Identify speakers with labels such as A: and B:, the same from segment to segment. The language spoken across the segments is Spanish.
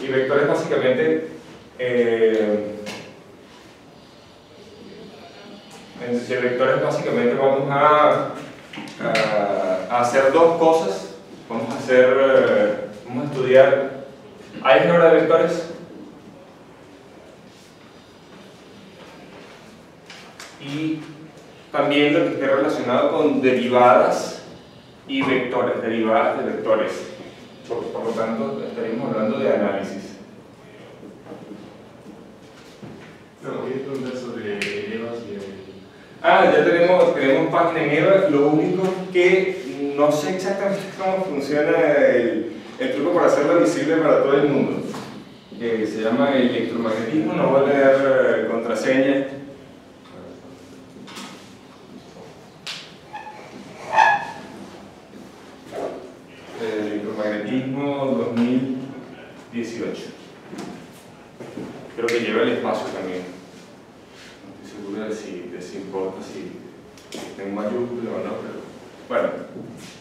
A: Y vectores básicamente, de vectores básicamente vamos a hacer dos cosas. Vamos a estudiar álgebra de vectores y también lo que esté relacionado con derivadas y vectores, derivadas de vectores. Por lo tanto, estaremos hablando de análisis.
B: No, quería preguntar sobre EVAs y
A: ya tenemos página en EVA. Lo único que no sé exactamente cómo funciona el truco para hacerlo visible para todo el mundo. Se llama electromagnetismo, no voy a leer contraseña. Electromagnetismo 2018. Creo que lleva el espacio también. No estoy seguro de si importa si está en mayúscula o no, pero bueno,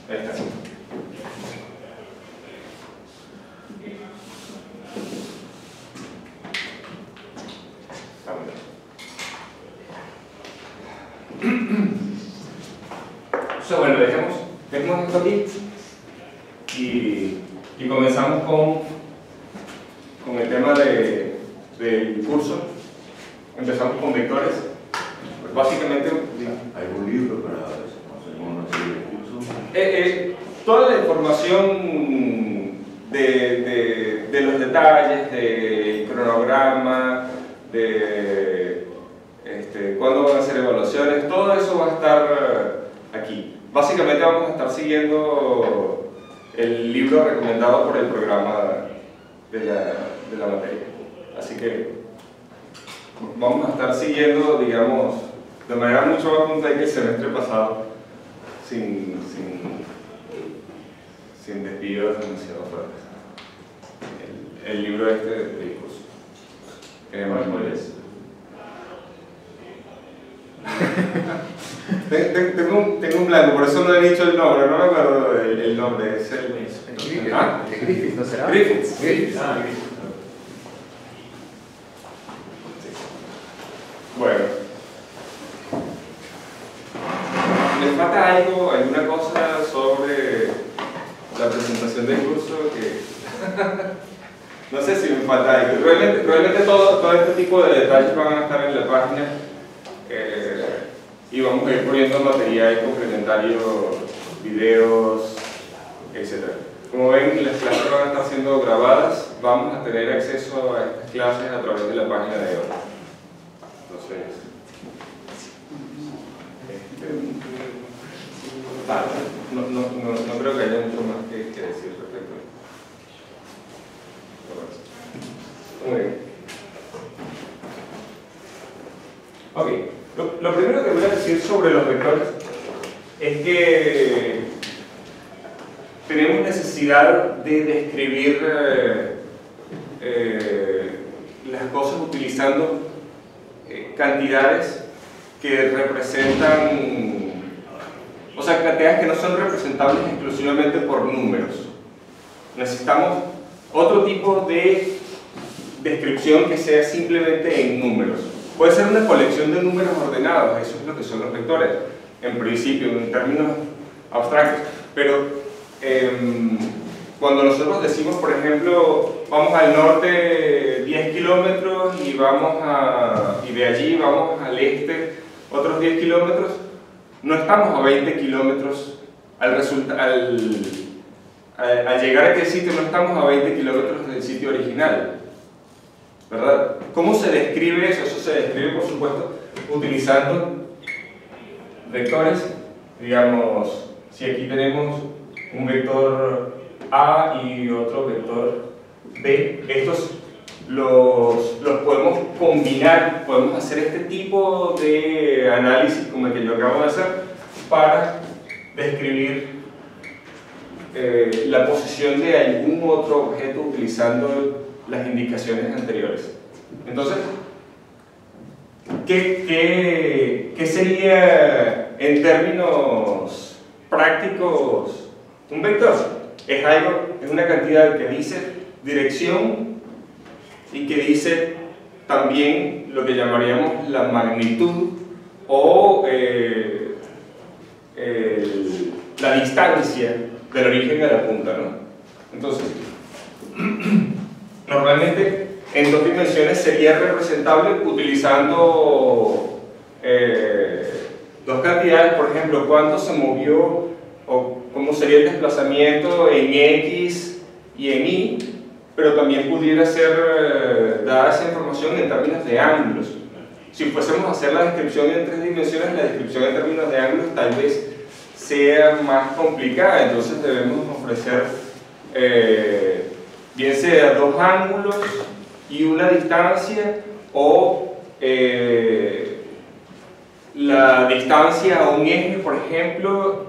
A: ahí está. Bueno, dejemos esto aquí y comenzamos con el tema del curso. Empezamos con vectores. Pues básicamente,
C: ¿hay algún libro para hacer una serie de cursos?
A: toda la información de los detalles, del cronograma, de cuándo van a hacer evaluaciones, todo eso va a estar aquí. Básicamente vamos a estar siguiendo el libro recomendado por el programa de la materia. Así que vamos a estar siguiendo, digamos, de manera mucho más puntual que el semestre pasado, sin desvíos demasiado fuertes. El libro del curso.
C: ¿Cuál es?
A: Tengo un blanco, por eso no he dicho el nombre, no me acuerdo el nombre. Es
D: Griffith, ¿no será?
A: Griffiths.
D: Griffith.
A: Bueno. ¿Les falta alguna cosa sobre la presentación del curso? No sé si me falta algo. Realmente todo este tipo de detalles van a estar en la página. Y vamos a ir poniendo material complementario, videos, etc. Como ven, las clases van a estar siendo grabadas. Vamos a tener acceso a estas clases a través de la página de hoy. Entonces, no creo que haya mucho más que decir respecto a esto. Muy bien. Ok. Lo primero que voy a decir sobre los vectores es que tenemos necesidad de describir las cosas utilizando cantidades que representan, o sea, cantidades que no son representables exclusivamente por números. Necesitamos otro tipo de descripción que sea simplemente en números. Puede ser una colección de números ordenados, eso es lo que son los vectores, en principio, en términos abstractos. Pero cuando nosotros decimos, por ejemplo, vamos al norte 10 kilómetros y de allí vamos al este otros 10 kilómetros, no estamos a 20 kilómetros al llegar a aquel sitio, no estamos a 20 kilómetros del sitio original. ¿Verdad? ¿Cómo se describe eso? Eso se describe, por supuesto, utilizando vectores. Digamos, si aquí tenemos un vector A y otro vector B, estos los podemos combinar, podemos hacer este tipo de análisis como el que yo acabo de hacer para describir la posición de algún otro objeto utilizando las indicaciones anteriores. Entonces, ¿qué sería en términos prácticos un vector? Es una cantidad que dice dirección y que dice también lo que llamaríamos la magnitud o la distancia del origen a la punta, ¿no? Entonces, normalmente en dos dimensiones sería representable utilizando dos cantidades, por ejemplo, cuánto se movió o cómo sería el desplazamiento en X y en Y, pero también pudiera ser dada esa información en términos de ángulos. Si fuésemos a hacer la descripción en tres dimensiones, la descripción en términos de ángulos tal vez sea más complicada, entonces debemos ofrecer bien sea dos ángulos y una distancia, o la distancia a un eje, por ejemplo,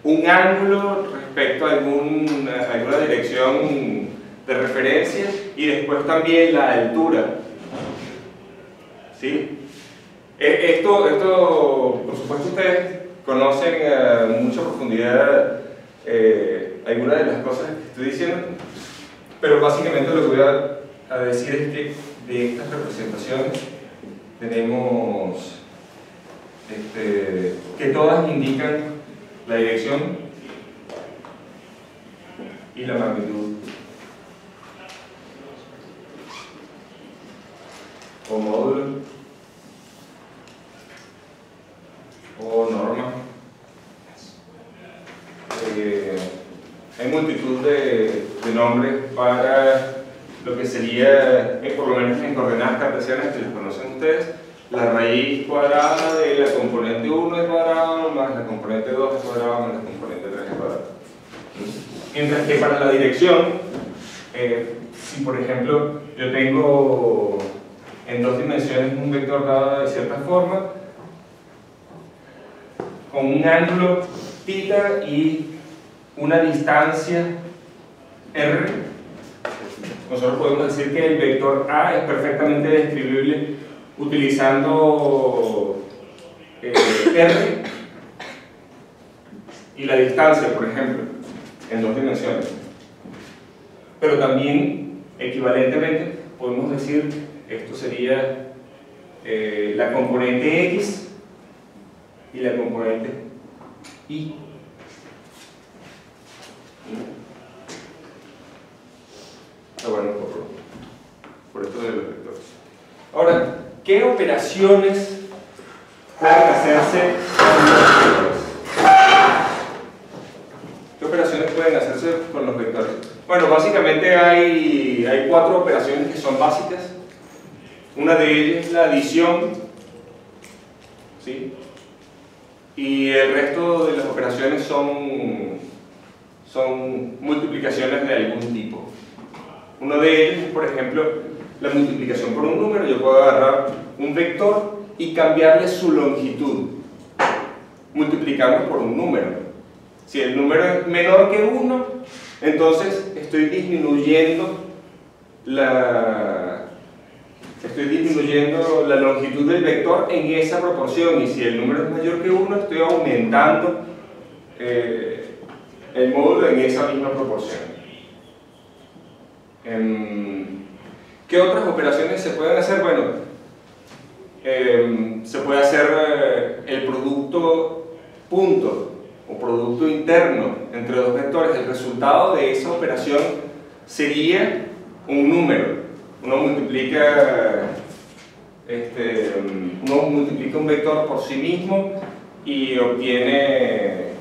A: un ángulo respecto a alguna dirección de referencia, y después también la altura. ¿Sí? Esto, por supuesto, ustedes conocen en mucha profundidad algunas de las cosas que estoy diciendo, pero básicamente lo que voy a decir es que de estas representaciones tenemos que todas indican la dirección y la magnitud o módulo o norma. Hay multitud de nombres para lo que sería, por lo menos en coordenadas cartesianas que les conocen ustedes, la raíz cuadrada de la componente 1 al cuadrado más la componente 2 al cuadrado más la componente 3 al cuadrado. Mientras que para la dirección, si por ejemplo yo tengo en dos dimensiones un vector dado de cierta forma, con un ángulo θ y una distancia r, nosotros podemos decir que el vector A es perfectamente describible utilizando r y la distancia, por ejemplo, en dos dimensiones. Pero también, equivalentemente, podemos decir, esto sería la componente X y la componente Y. Está bueno por esto de los vectores. Ahora, ¿qué operaciones pueden hacerse con los vectores? ¿Qué operaciones pueden hacerse con los vectores? Bueno, básicamente hay cuatro operaciones que son básicas. Una de ellas es la adición, ¿sí? Y el resto de las operaciones son multiplicaciones de algún tipo. Uno de ellos es, por ejemplo, la multiplicación por un número. Yo puedo agarrar un vector y cambiarle su longitud, multiplicarlo por un número. Si el número es menor que 1, entonces estoy disminuyendo la longitud del vector en esa proporción, y si el número es mayor que 1, estoy aumentando el módulo en esa misma proporción. ¿Qué otras operaciones se pueden hacer? Bueno, se puede hacer el producto punto o producto interno entre dos vectores. El resultado de esa operación sería un número. Uno multiplica un vector por sí mismo y obtiene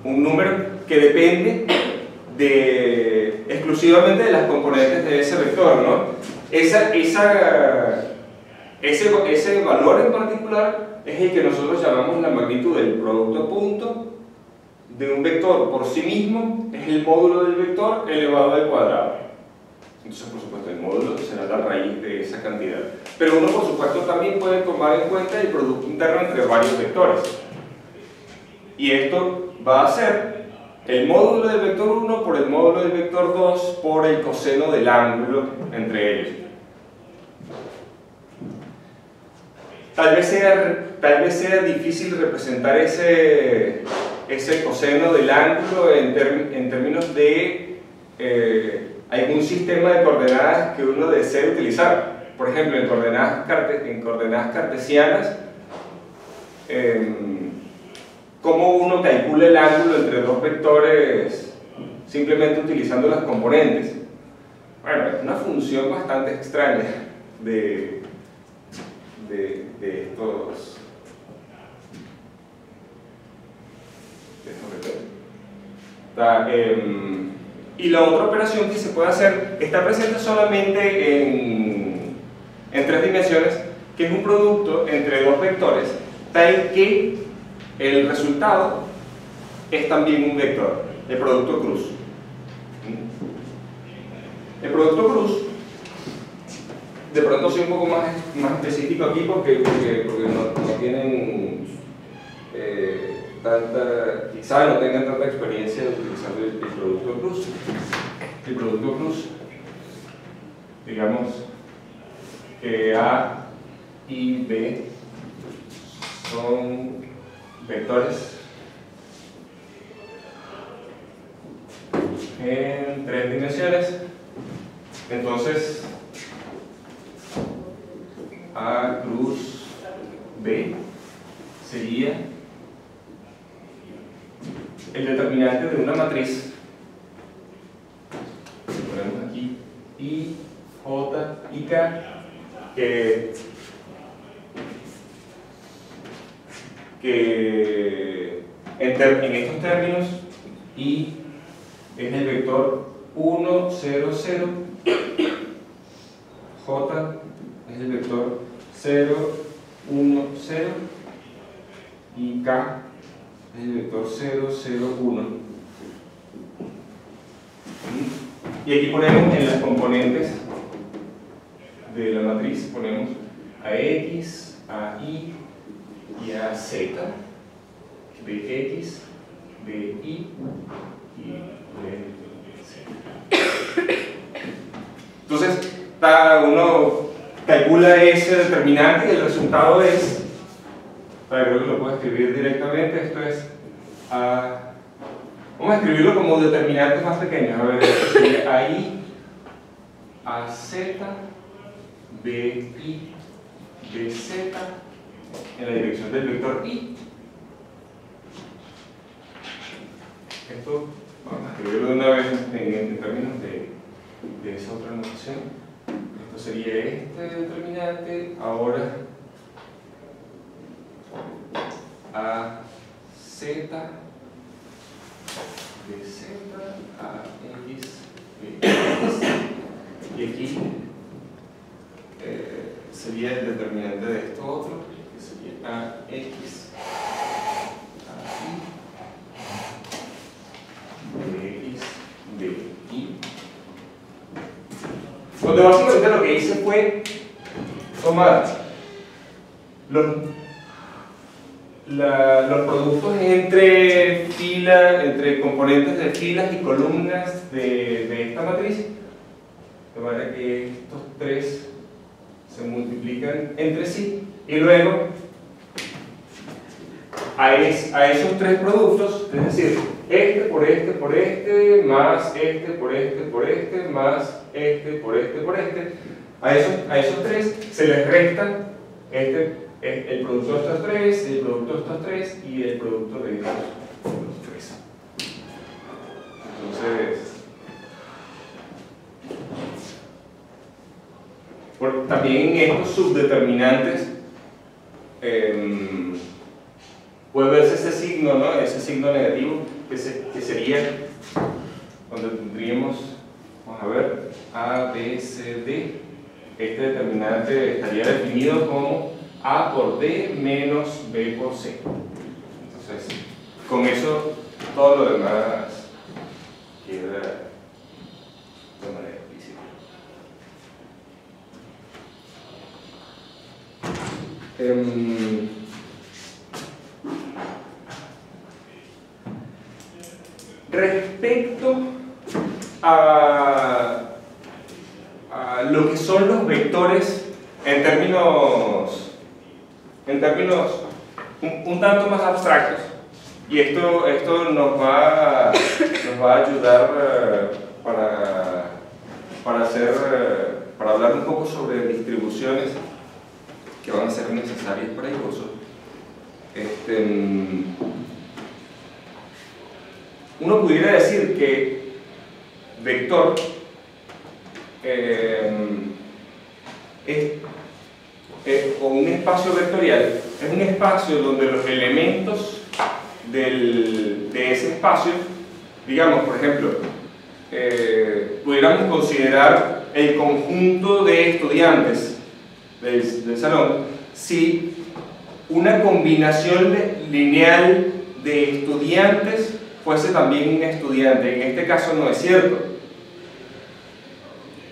A: un número que depende exclusivamente de las componentes de ese vector, ¿no? Ese valor en particular es el que nosotros llamamos la magnitud del producto punto de un vector por sí mismo, es el módulo del vector elevado al cuadrado. Entonces, por supuesto, el módulo será la raíz de esa cantidad. Pero uno, por supuesto, también puede tomar en cuenta el producto interno entre varios vectores. Y esto va a ser el módulo del vector 1 por el módulo del vector 2 por el coseno del ángulo entre ellos. Tal vez sea difícil representar ese coseno del ángulo en términos de hay un sistema de coordenadas que uno desea utilizar. Por ejemplo, en coordenadas cartesianas, ¿cómo uno calcula el ángulo entre dos vectores simplemente utilizando las componentes? Bueno, es una función bastante extraña de estos vectores. Y la otra operación que se puede hacer está presente solamente en 3 dimensiones, que es un producto entre dos vectores, tal que el resultado es también un vector, el producto cruz. El producto cruz, de pronto soy un poco más específico aquí porque no tienen quizá no tengan tanta experiencia de utilizar el producto cruz. El producto cruz, digamos que A y B son vectores en 3 dimensiones. Entonces A cruz B sería el determinante de una matriz, lo ponemos aquí, I, J y K, que en estos términos I es el vector 1, 0, 0, J es el vector 0, 1, 0 y K es el vector 0, 0, 1. Y aquí ponemos en las componentes de la matriz, ponemos a X, a Y y a Z, de X, de Y y de Z. Entonces, uno calcula ese determinante y el resultado es, creo que lo puedo escribir directamente, esto es, vamos a escribirlo como determinantes más pequeños, a ver, esto sería AI, AZ, BI, BZ, en la dirección del vector I. Esto, vamos a escribirlo de una vez en términos de esa otra notación. Esto sería este determinante, ahora a Z, de Z, a X, de X, y aquí sería el determinante de esto otro, que sería a X, a Y, de X, de Y. Donde básicamente lo que hice fue tomar los productos entre componentes de filas y columnas de esta matriz, de manera que estos 3 se multiplican entre sí, y luego a esos 3 productos, es decir, este por este por este, más este por este por este, más este por este por este, a esos 3 se les resta el producto de estos 3, el producto de estos 3 y el producto de estos 3. Entonces, también en estos subdeterminantes puede verse ese signo, ¿no? Ese signo negativo que sería cuando tendríamos, vamos a ver, A, B, C, D. Este determinante estaría definido como A por D menos B por C. Entonces, con eso todo lo demás queda de manera explícita. Respecto a lo que son los vectores en términos un tanto más abstractos, y esto nos va a ayudar para hablar un poco sobre distribuciones que van a ser necesarias para el curso. Uno pudiera decir que vector o un espacio vectorial es un espacio donde los elementos de ese espacio, digamos, por ejemplo, pudiéramos considerar el conjunto de estudiantes del salón si una combinación lineal de estudiantes fuese también un estudiante. En este caso no es cierto.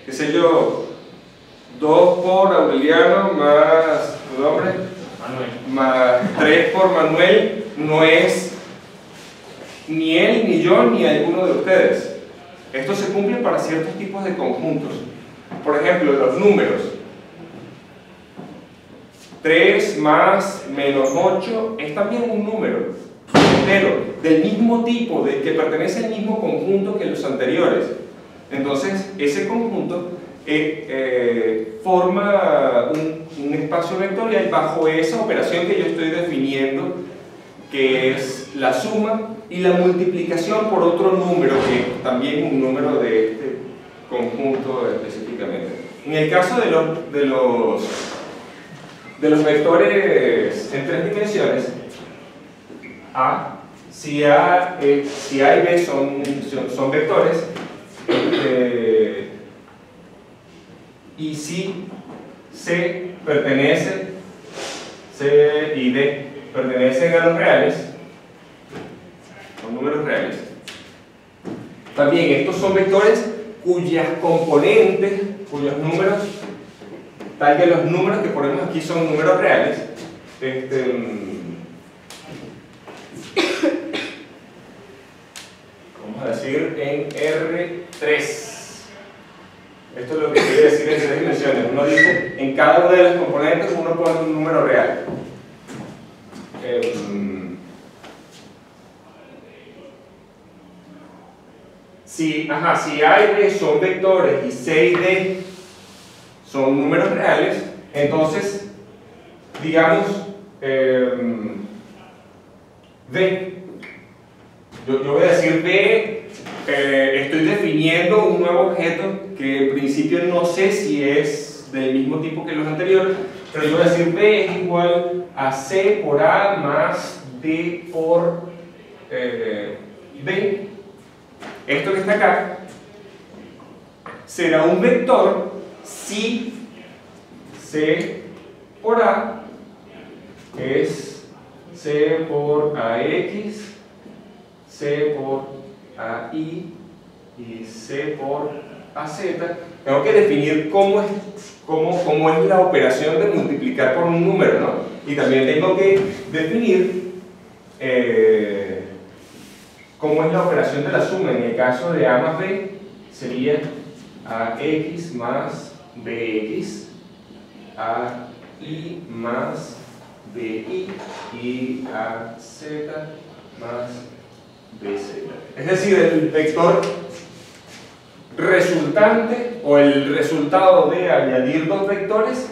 A: ¿Qué sé yo? 2 por Aureliano más tu nombre,
B: Manuel,
A: más 3 por Manuel no es ni él, ni yo, ni alguno de ustedes. Esto se cumple para ciertos tipos de conjuntos. Por ejemplo, los números. 3 más menos 8 es también un número entero, del mismo tipo, que pertenece al mismo conjunto que los anteriores. Entonces, ese conjunto forma un espacio vectorial bajo esa operación que yo estoy definiendo, que es la suma y la multiplicación por otro número, que también es un número de este conjunto específicamente. En el caso de los vectores en 3 dimensiones, si A y B son vectores, y si C y D pertenecen a los reales, son números reales. También estos son vectores cuyas componentes, cuyos números, tal que los números que ponemos aquí son números reales, vamos a decir en R3. Esto es lo que quiere decir en 3 dimensiones. Uno dice, en cada una de las componentes uno pone un número real. Si A y B son vectores y C y D son números reales, entonces, digamos, B. Yo voy a decir B, estoy definiendo un nuevo objeto que en principio no sé si es del mismo tipo que los anteriores, pero yo voy a decir B es igual a C por A más D por B. Esto que está acá será un vector si C por A es C por AX, C por AI y C por AZ. Tengo que definir cómo es la operación de multiplicar por un número, ¿no? Y también tengo que definir cómo es la operación de la suma. En el caso de A más B sería AX más BX, AI más BI y AZ más BZ. Es decir, el vector resultante o el resultado de añadir 2 vectores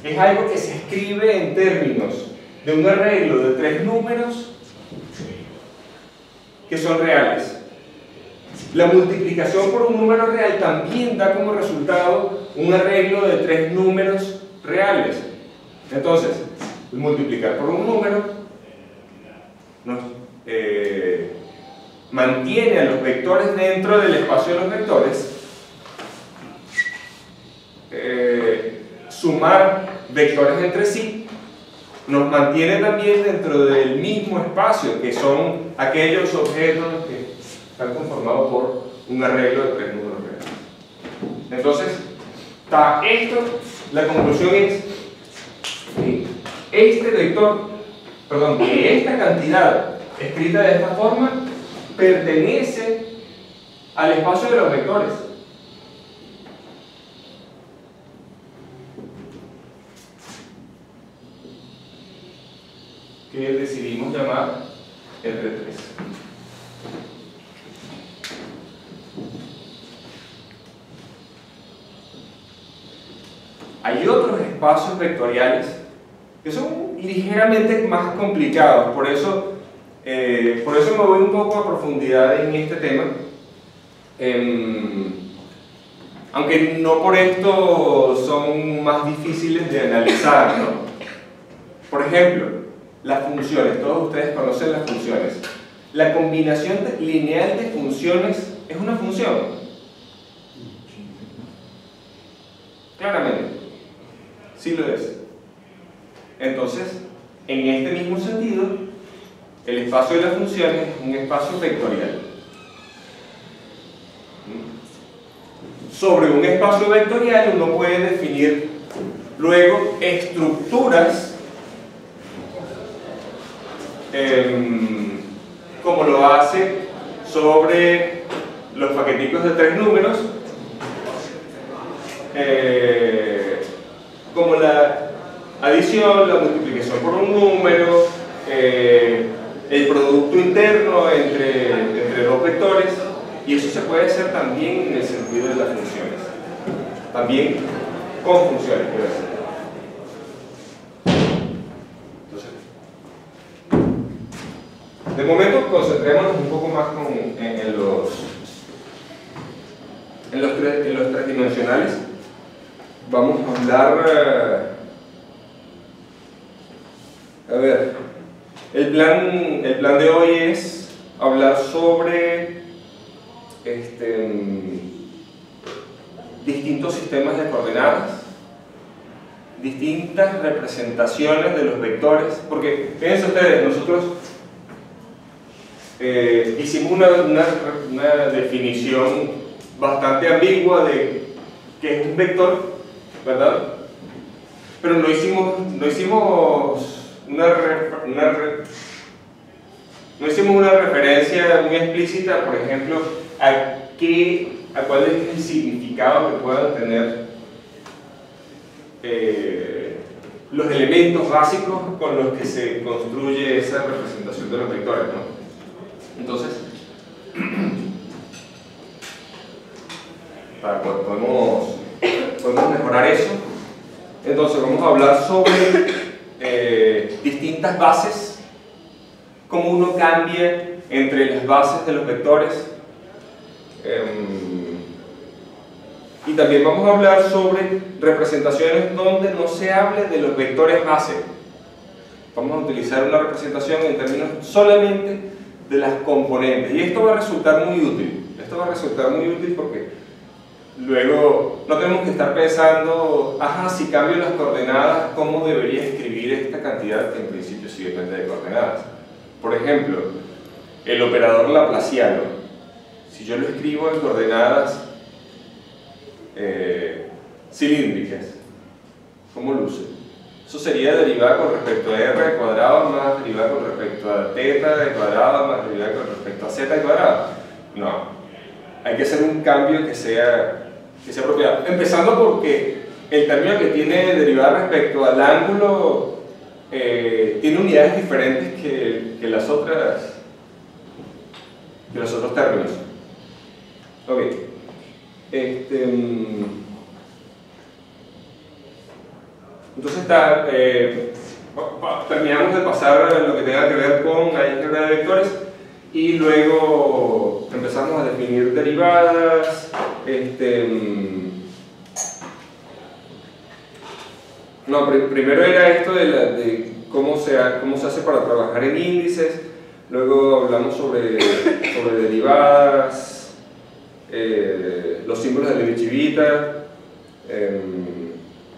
A: es algo que se escribe en términos de un arreglo de 3 números que son reales. La multiplicación por un número real también da como resultado un arreglo de 3 números reales. Entonces, multiplicar por un número mantiene a los vectores dentro del espacio de los vectores. Sumar vectores entre sí nos mantiene también dentro del mismo espacio, que son aquellos objetos que están conformados por un arreglo de 3 números reales. Entonces, la conclusión es que que esta cantidad escrita de esta forma pertenece al espacio de los vectores. Que decidimos llamar R3. Hay otros espacios vectoriales que son ligeramente más complicados, por eso me voy un poco a profundidad en este tema, aunque no por esto son más difíciles de analizar, ¿no? Por ejemplo, las funciones, todos ustedes conocen las funciones. La combinación lineal de funciones es una función. Claramente, sí lo es. Entonces, en este mismo sentido, el espacio de las funciones es un espacio vectorial. Sobre un espacio vectorial uno puede definir luego estructuras como lo hace sobre los paqueticos de 3 números, como la adición, la multiplicación por un número, el producto interno entre dos vectores, y eso se puede hacer también en el sentido de las funciones, también con funciones, quiero decir. Entonces, de momento concentrémonos un poco más en los tres dimensionales. Vamos a hablar, a ver, el plan de hoy es hablar sobre distintos sistemas de coordenadas, distintas representaciones de los vectores, porque fíjense ustedes, nosotros hicimos una definición bastante ambigua de qué es un vector, ¿verdad? Pero no hicimos una referencia muy explícita, por ejemplo, a cuál es el significado que puedan tener los elementos básicos con los que se construye esa representación de los vectores, ¿no? Entonces, podemos mejorar eso. Entonces vamos a hablar sobre distintas bases, cómo uno cambia entre las bases de los vectores, y también vamos a hablar sobre representaciones donde no se hable de los vectores base. Vamos a utilizar una representación en términos solamente de las componentes, y esto va a resultar muy útil. Esto va a resultar muy útil porque luego no tenemos que estar pensando, si cambio las coordenadas, ¿cómo debería escribir esta cantidad? Que en principio sí depende de coordenadas. Por ejemplo, el operador laplaciano, si yo lo escribo en coordenadas cilíndricas, ¿cómo luce? Eso sería derivada con respecto a r al cuadrado más derivada con respecto a teta al cuadrado más derivada con respecto a z al cuadrado. No, hay que hacer un cambio que sea apropiado, empezando porque el término que tiene derivada respecto al ángulo tiene unidades diferentes que los otros términos. Ok. Entonces terminamos de pasar lo que tenga que ver con álgebra de vectores y luego empezamos a definir derivadas. Primero era esto de cómo se hace para trabajar en índices, luego hablamos sobre derivadas, los símbolos de Levi-Civita,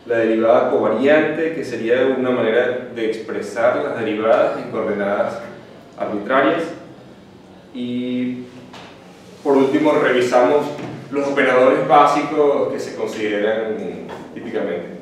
A: la derivada covariante, que sería una manera de expresar las derivadas en coordenadas arbitrarias, y por último revisamos los operadores básicos que se consideran típicamente.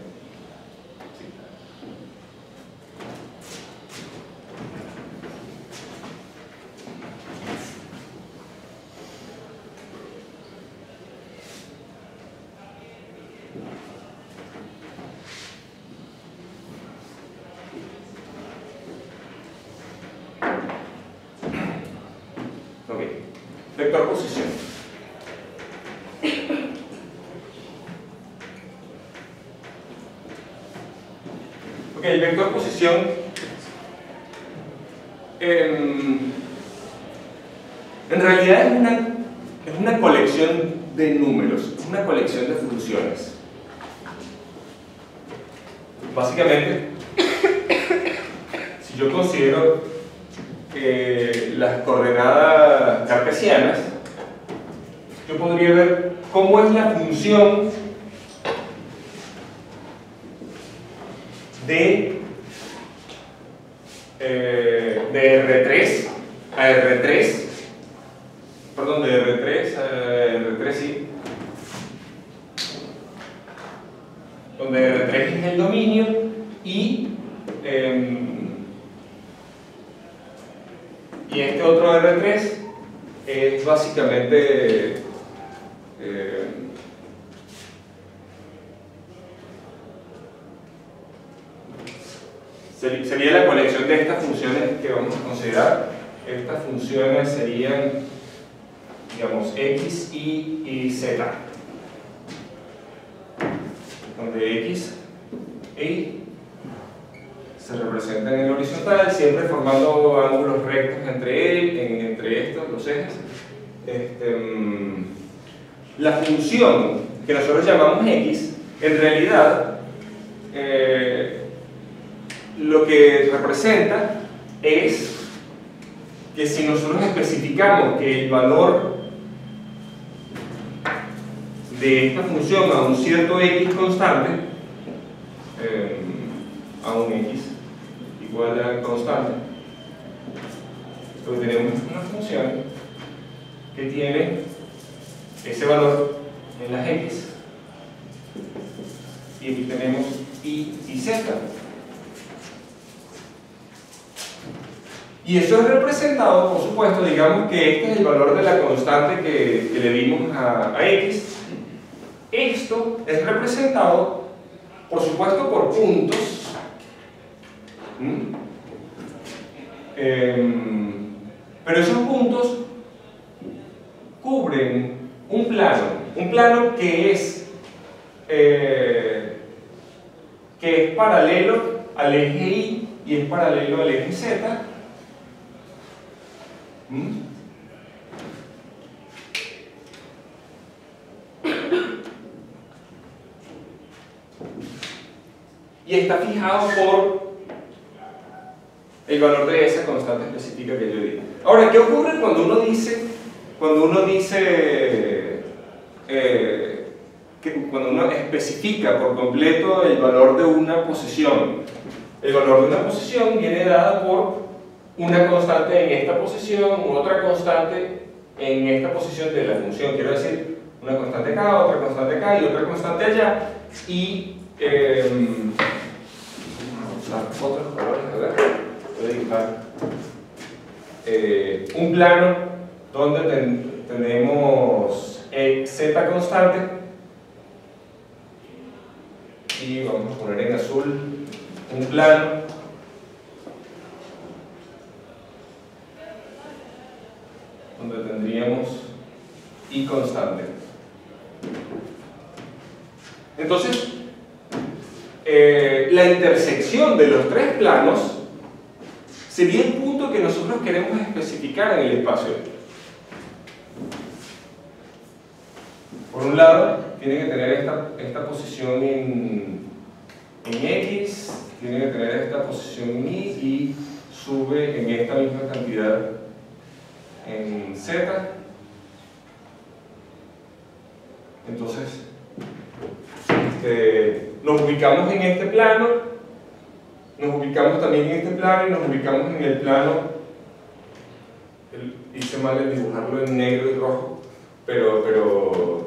A: Vector posición. Ok, el vector posición en realidad es una colección de números, es una colección de funciones. Básicamente, si yo considero las coordenadas cartesianas, yo podría ver cómo es la función de R3 a R3, perdón, de R3 a R3, sí, donde R3 es el dominio y este otro R3 es básicamente sería la colección de estas funciones que vamos a considerar. Estas funciones serían, digamos, X, Y y Z, donde X e Y se representan en el horizontal, siempre formando ángulos rectos entre estos, los ejes. La función que nosotros llamamos X, en realidad, lo que representa es que si nosotros especificamos que el valor de esta función a un cierto X constante, a un X igual a constante, entonces tenemos una función que tiene ese valor en las X, y aquí tenemos Y y Z. Y eso es representado, por supuesto, digamos que este es el valor de la constante que le dimos a X. Esto es representado, por supuesto, por puntos. Pero esos puntos cubren un plano que es paralelo al eje Y es paralelo al eje Z. Y está fijado por el valor de esa constante específica que yo di. Ahora, ¿qué ocurre cuando uno especifica por completo el valor de una posición? El valor de una posición viene dada por una constante en esta posición, otra constante en esta posición de la función. Quiero decir, una constante acá, otra constante acá y otra constante allá. Y vamos a usar otros colores, a ver. Voy a dibujar un plano donde tenemos Z constante y vamos a poner en azul un plano donde tendríamos Y constante. Entonces, la intersección de los tres planos sería el punto que nosotros queremos especificar en el espacio. Por un lado, tiene que tener esta posición en X, tiene que tener esta posición en Y y sube en esta misma cantidad en Z. Entonces, nos ubicamos en este plano, nos ubicamos también en este plano y nos ubicamos en el plano. Hice mal en dibujarlo en negro y rojo, pero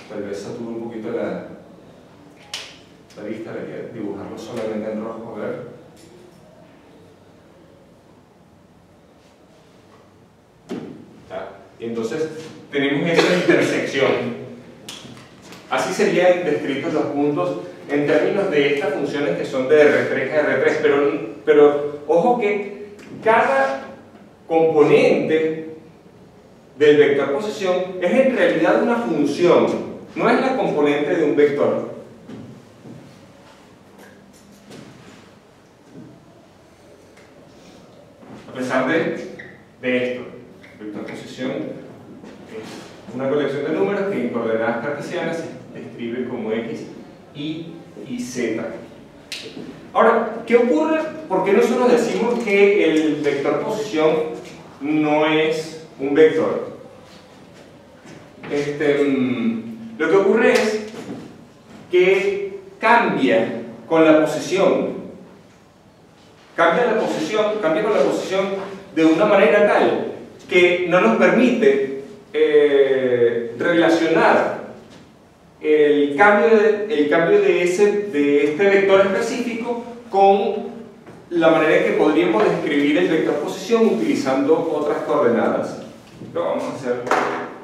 A: tal vez sature un poquito la vista, debería dibujarlo solamente en rojo, a ver. Y entonces tenemos esa intersección. Así serían descritos los puntos en términos de estas funciones que son de R3 a R3, pero ojo que cada componente del vector posición es en realidad una función, no es la componente de un vector. pesar de esto. Vector posición es una colección de números que en coordenadas cartesianas se describe como x, y z. Ahora, ¿qué ocurre? ¿Por qué nosotros decimos que el vector posición no es un vector? Lo que ocurre es que cambia con la posición. Cambia con la posición de una manera tal que no nos permite relacionar el cambio de este vector específico con la manera en que podríamos describir el vector posición utilizando otras coordenadas. Pero vamos a hacer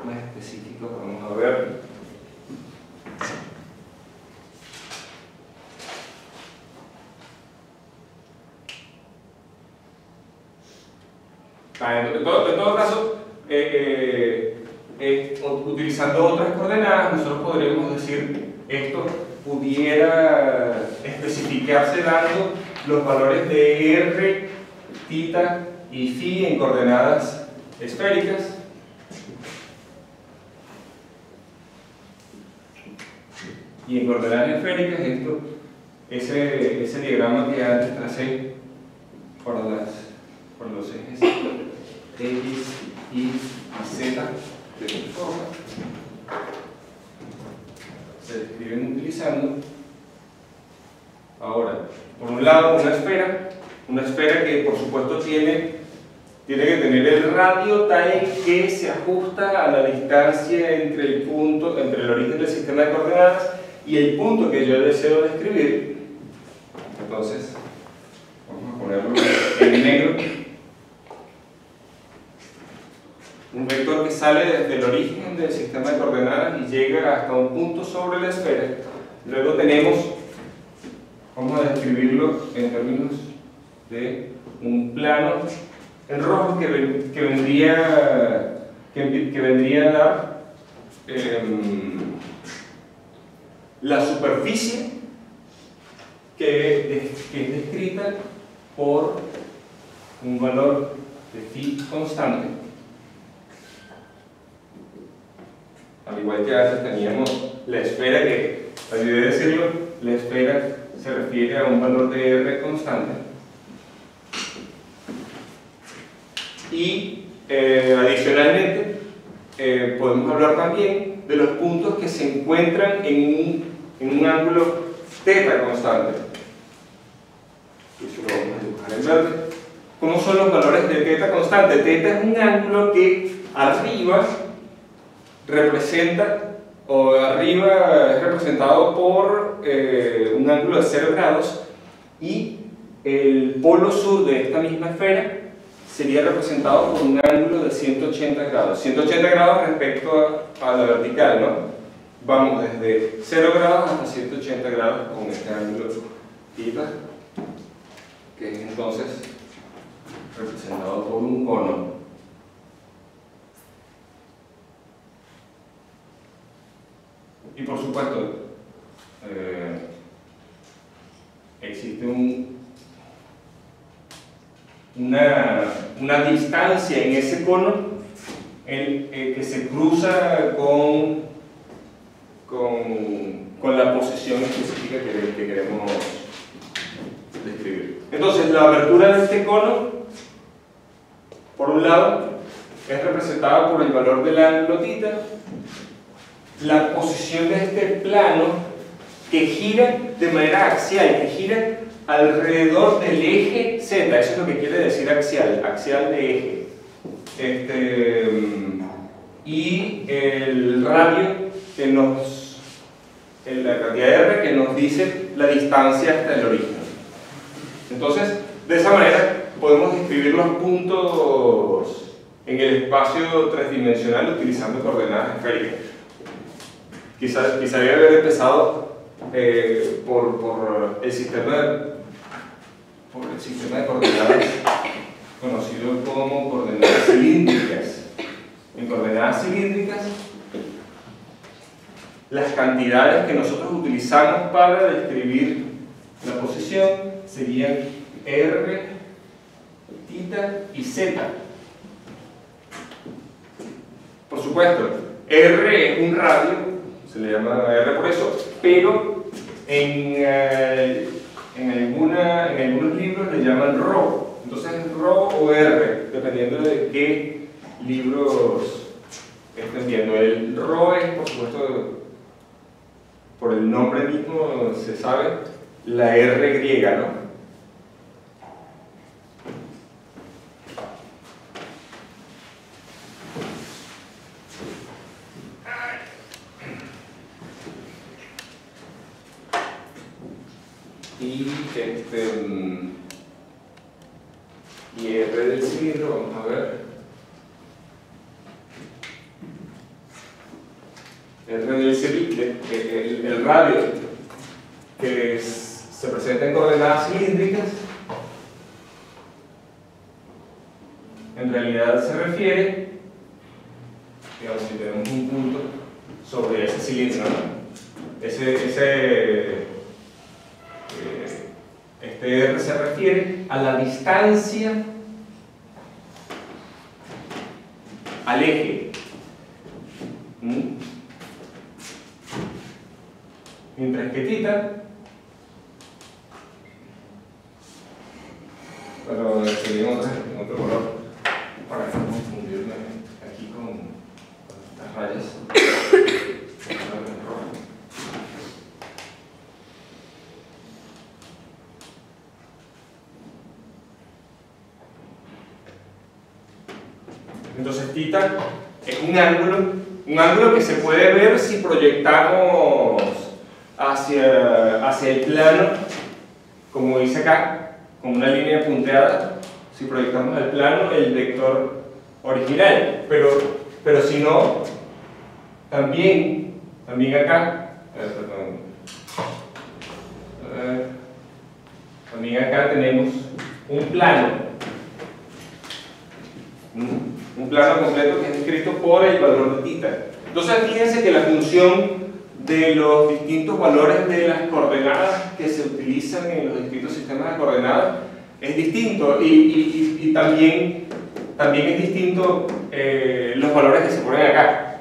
A: más específico, vamos a ver. En todo caso, utilizando otras coordenadas, nosotros podríamos decir esto pudiera especificarse dando los valores de r, θ y φ en coordenadas esféricas. Y en coordenadas esféricas, ese diagrama que antes tracé por los ejes x, y z de esta forma se describen utilizando ahora, por un lado, una esfera que por supuesto tiene que tener el radio tal que se ajusta a la distancia entre el origen del sistema de coordenadas y el punto que yo deseo describir. Entonces, vamos a ponerlo en negro. Un vector que sale desde el origen del sistema de coordenadas y llega hasta un punto sobre la esfera. Luego tenemos, vamos a describirlo en términos de un plano en rojo que vendría a dar la superficie que es descrita por un valor de phi constante. Al igual que antes teníamos la esfera que, olvidé decirlo, la esfera se refiere a un valor de r constante. Y adicionalmente podemos hablar también de los puntos que se encuentran en un ángulo θ constante. Eso lo vamos a dibujar en verde. ¿Cómo son los valores de θ constante? Θ es un ángulo que arriba es representado por un ángulo de 0 grados y el polo sur de esta misma esfera sería representado por un ángulo de 180 grados. 180 grados respecto a la vertical, ¿no? Vamos desde 0 grados hasta 180 grados con este ángulo θ, que es entonces representado por un cono. Y por supuesto, existe una distancia en ese cono que se cruza con la posición específica que queremos describir. Entonces, la abertura de este cono, por un lado, es representada por el valor del ángulo θ. La posición de este plano que gira de manera axial, que gira alrededor del eje Z, eso es lo que quiere decir axial, axial de eje. Y el radio que la cantidad de R que nos dice la distancia hasta el origen. Entonces, de esa manera podemos describir los puntos en el espacio tridimensional utilizando coordenadas esféricas. Quizá debe haber empezado por el sistema de coordenadas conocido como coordenadas cilíndricas. En coordenadas cilíndricas, las cantidades que nosotros utilizamos para describir la posición serían R tita y z. Por supuesto, R es un radio, se le llama R por eso, pero en algunos libros le llaman Rho. Entonces, Rho o R, dependiendo de qué libros estén viendo. El Rho es, por supuesto, por el nombre mismo se sabe, la R griega, ¿no? Y R del cilindro, vamos a ver. R del cilindro, el radio que se presenta en coordenadas cilíndricas, en realidad se refiere, digamos, si tenemos un punto sobre ese cilindro, ¿no? Este R se refiere a la distancia al eje. Mientras que tita, pero seguimos en otro color para no confundirme aquí con estas rayas. Entonces tita es un ángulo que se puede ver si proyectamos hacia el plano, como dice acá, con una línea punteada, si proyectamos al plano el vector original, pero si no, también acá, también acá tenemos un plano completo que es escrito por el valor de tita. Entonces fíjense que la función de los distintos valores de las coordenadas que se utilizan en los distintos sistemas de coordenadas es distinto y también es distinto los valores que se ponen acá.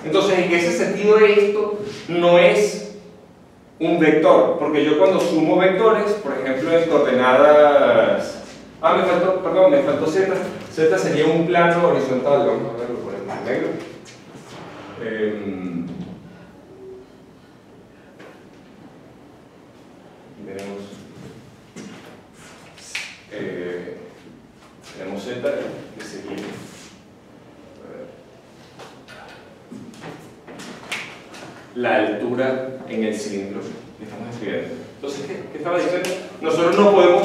A: Entonces en ese sentido esto no es un vector, porque yo cuando sumo vectores, por ejemplo en coordenadas, me faltó z. Z sería un plano horizontal, vamos a verlo por el negro. Tenemos z que sería la altura en el cilindro que estamos escribiendo. Entonces, ¿qué estaba diciendo? Nosotros no podemos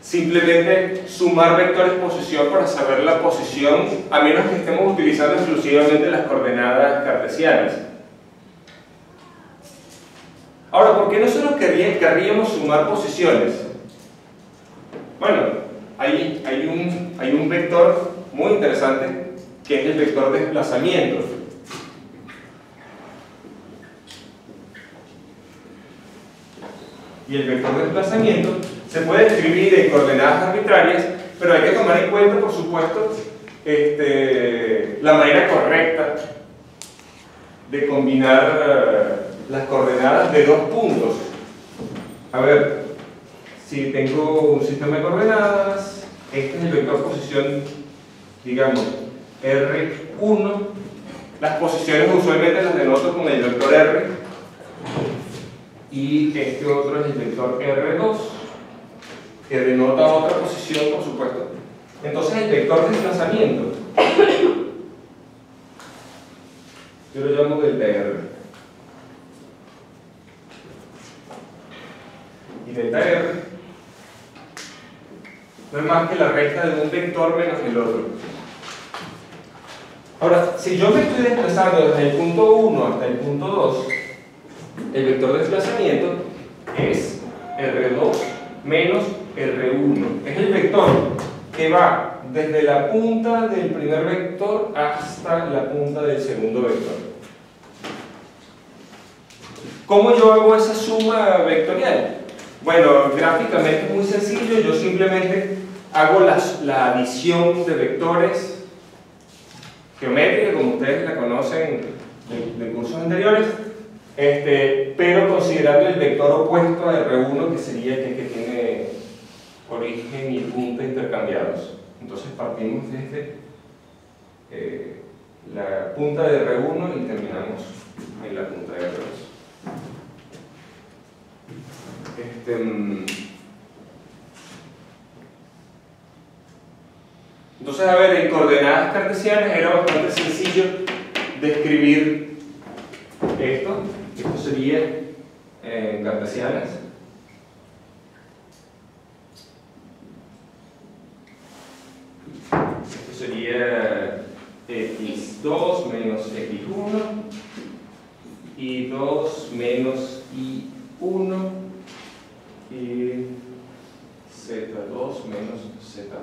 A: simplemente sumar vectores posición para saber la posición, a menos que estemos utilizando exclusivamente las coordenadas cartesianas. Ahora, ¿por qué nosotros querríamos sumar posiciones? Bueno, hay un vector muy interesante que es el vector de desplazamiento. Y el vector de desplazamiento se puede escribir en coordenadas arbitrarias, pero hay que tomar en cuenta, por supuesto, la manera correcta de combinar las coordenadas de dos puntos. A ver, si tengo un sistema de coordenadas, este es el vector posición, digamos, R1. Las posiciones usualmente las denoto con el vector R. Y este otro es el vector R2, que denota otra posición, por supuesto. Entonces el vector de desplazamiento, yo lo llamo delta R. Y delta R no es más que la resta de un vector menos el otro. Ahora, si yo me estoy desplazando desde el punto 1 hasta el punto 2, el vector de desplazamiento es R2 menos R1. Es el vector que va desde la punta del primer vector hasta la punta del segundo vector. ¿Cómo yo hago esa suma vectorial? Bueno, gráficamente es muy sencillo, yo simplemente hago la adición de vectores geométrica, como ustedes la conocen de cursos anteriores, pero considerando el vector opuesto a R1, que sería el que tiene origen y punta intercambiados. Entonces partimos desde la punta de R1 y terminamos en la punta de R2. Entonces, a ver, en coordenadas cartesianas era bastante sencillo describir esto. Esto sería en cartesianas. Esto sería x2 menos x1 y 2 menos y1 y z2 menos z1.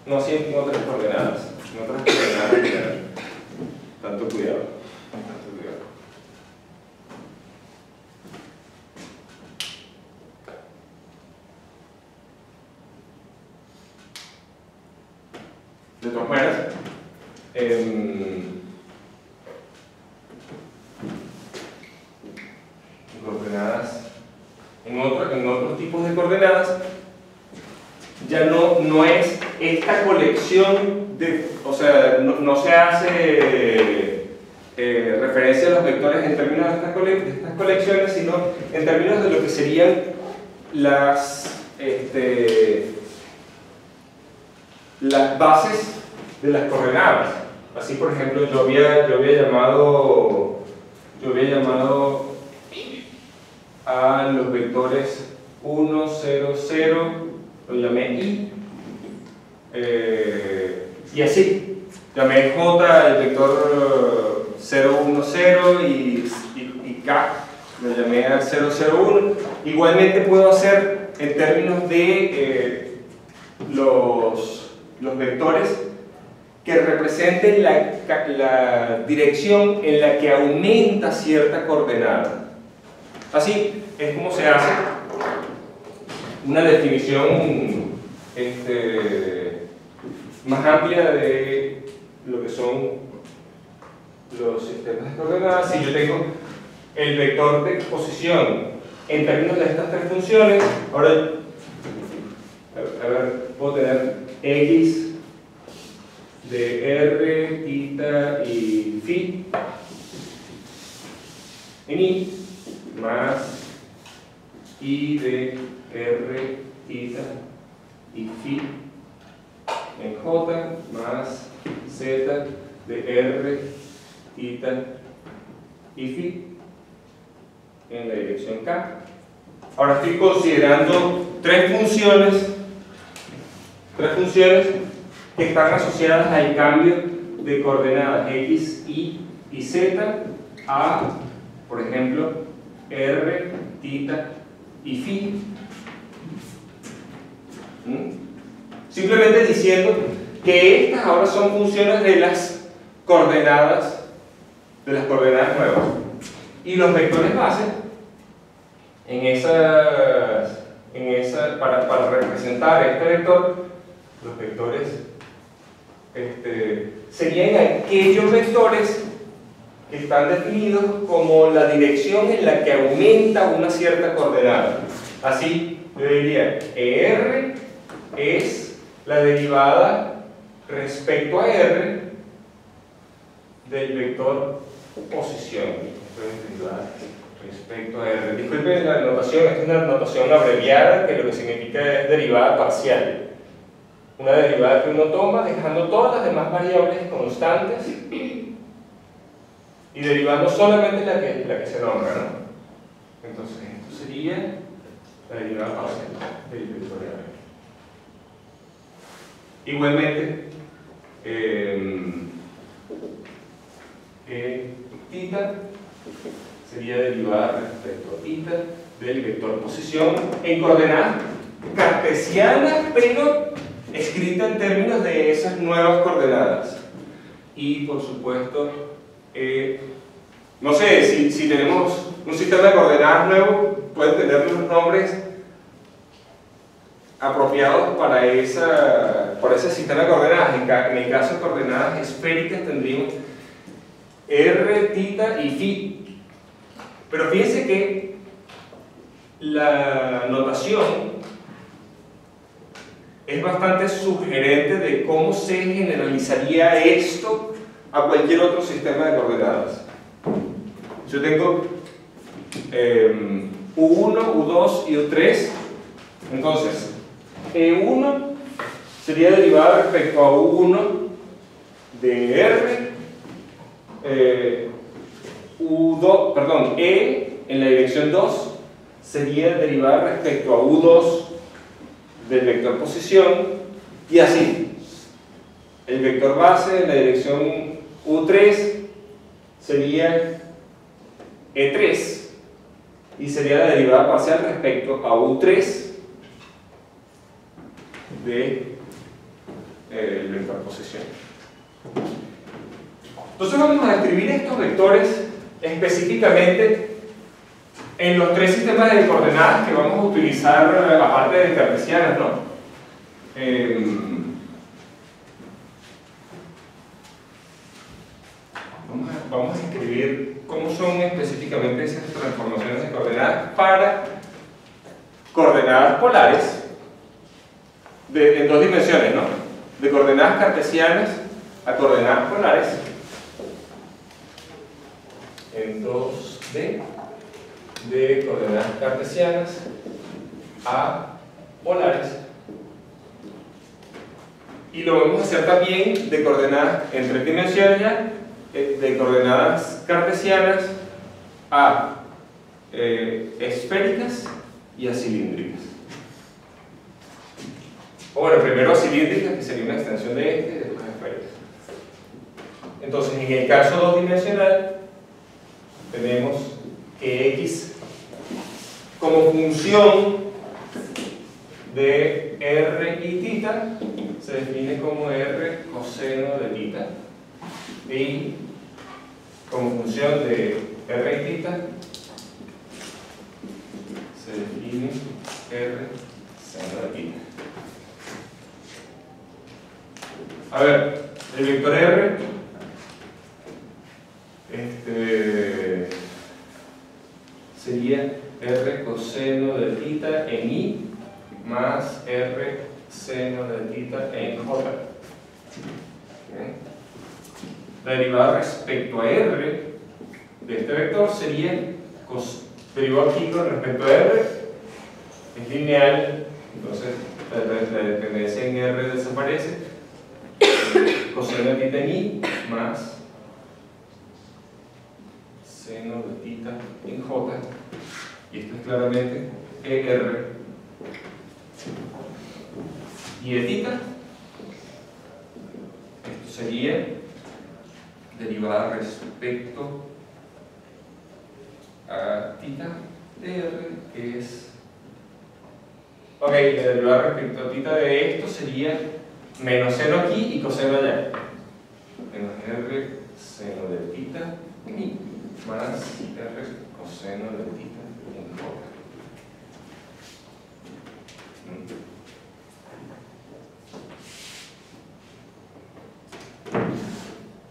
A: No así en otras coordenadas. En otras coordenadas, tanto cuidado. Tanto cuidado. De todas maneras, en coordenadas, en otros tipos de coordenadas, ya no es esta colección de, o sea, no se hace referencia a los vectores en términos de estas colecciones, sino en términos de lo que serían las bases de las coordenadas. Así, por ejemplo, yo había llamado a los vectores 1, 0, 0, lo llamé i, y así llamé j el vector 0, 1, 0 y k lo llamé al 0, 0, 1. Igualmente puedo hacer en términos de los vectores que representen la dirección en la que aumenta cierta coordenada. Así es como se hace una definición más amplia de lo que son los sistemas de coordenadas. Si yo tengo el vector de posición en términos de estas tres funciones, ahora, a ver, puedo tener x de r, θ y phi en i, más i de r, θ y phi en j, más z de r, θ y phi en la dirección k. Ahora estoy considerando tres funciones que están asociadas al cambio de coordenadas x, y z a, por ejemplo, r, θ y phi. Simplemente diciendo que estas ahora son funciones de las coordenadas nuevas. Y los vectores base para representar este vector, los vectores serían aquellos vectores que están definidos como la dirección en la que aumenta una cierta coordenada. Así, yo diría, R es la derivada respecto a R del vector posición. Respecto a R. Disculpen la notación, esta es una notación abreviada que lo que significa es derivada parcial. Una derivada que uno toma dejando todas las demás variables constantes y derivando solamente la que se nombra, ¿no? Entonces, esto sería la derivada parcial del vector R. Igualmente, θ sería derivada respecto a θ del vector posición en coordenadas cartesianas, pero escrita en términos de esas nuevas coordenadas. Y por supuesto, no sé, si tenemos un sistema de coordenadas nuevo, pueden tener los nombres apropiados para ese sistema de coordenadas. En el caso de coordenadas esféricas tendríamos r, θ y φ. Pero fíjense que la notación es bastante sugerente de cómo se generalizaría esto a cualquier otro sistema de coordenadas. Yo tengo U1, U2 y U3. Entonces, E1 sería derivada respecto a U1 de R, E en la dirección 2 sería derivada respecto a U2 del vector posición, y así. El vector base en la dirección U3 sería E3 y sería la derivada parcial respecto a U3 de el vector posición. Entonces vamos a describir estos vectores específicamente en los tres sistemas de coordenadas que vamos a utilizar, aparte de cartesianas, ¿no? Vamos a escribir cómo son específicamente esas transformaciones de coordenadas para coordenadas polares en dos dimensiones, ¿no? De coordenadas cartesianas a coordenadas polares en 2D, de coordenadas cartesianas a polares, y lo vamos a hacer también de coordenadas en tres dimensiones ya, de coordenadas cartesianas a esféricas y a cilíndricas. O bueno, primero a cilíndricas, que sería una extensión de este, y después a esféricas. Entonces, en el caso dos dimensional tenemos que x como función de r y θ se define como r coseno de θ, y como función de r y θ se define r seno de θ. A ver, el vector r sería r coseno de θ en i más r seno de θ en j. La derivada respecto a r de este vector sería derivado aquí con respecto a r, es lineal, entonces la dependencia en r desaparece, coseno de θ en i más seno de θ en j, y esto es claramente ER y de θ. Esto sería derivada respecto a θ de R, que es ok, la derivada respecto a θ de esto sería menos seno aquí y coseno allá, menos R seno de θ en i más R coseno de θ en j.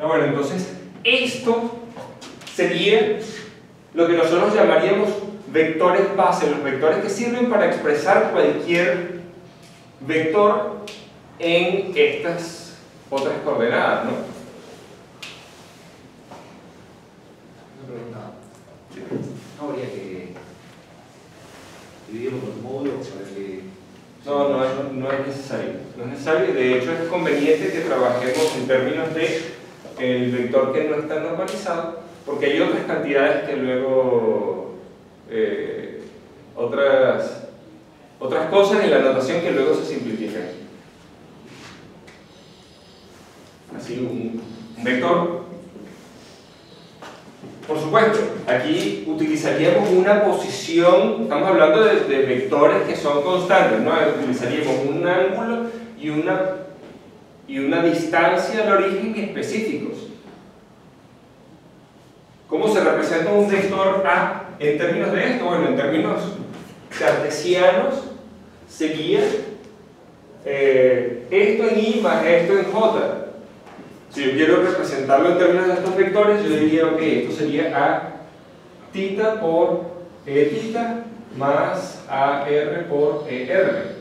A: Bueno, entonces esto sería lo que nosotros llamaríamos vectores base, los vectores que sirven para expresar cualquier vector en estas otras coordenadas, ¿no?
D: No habría que dividirlo por módulos para que...
A: No es necesario. No es necesario, y de hecho es conveniente que trabajemos en términos de el vector que no está normalizado, porque hay otras cantidades que luego otras cosas en la notación que luego se simplifican. Así un vector. Por supuesto, aquí utilizaríamos una posición, estamos hablando de vectores que son constantes, ¿no? Utilizaríamos un ángulo y una distancia al origen específicos. ¿Cómo se representa representa un vector A en términos de esto? Bueno, en términos cartesianos sería esto en I más esto en J. Si yo quiero representarlo en términos de estos vectores, yo diría, ok, esto sería A tita por E tita más AR por ER.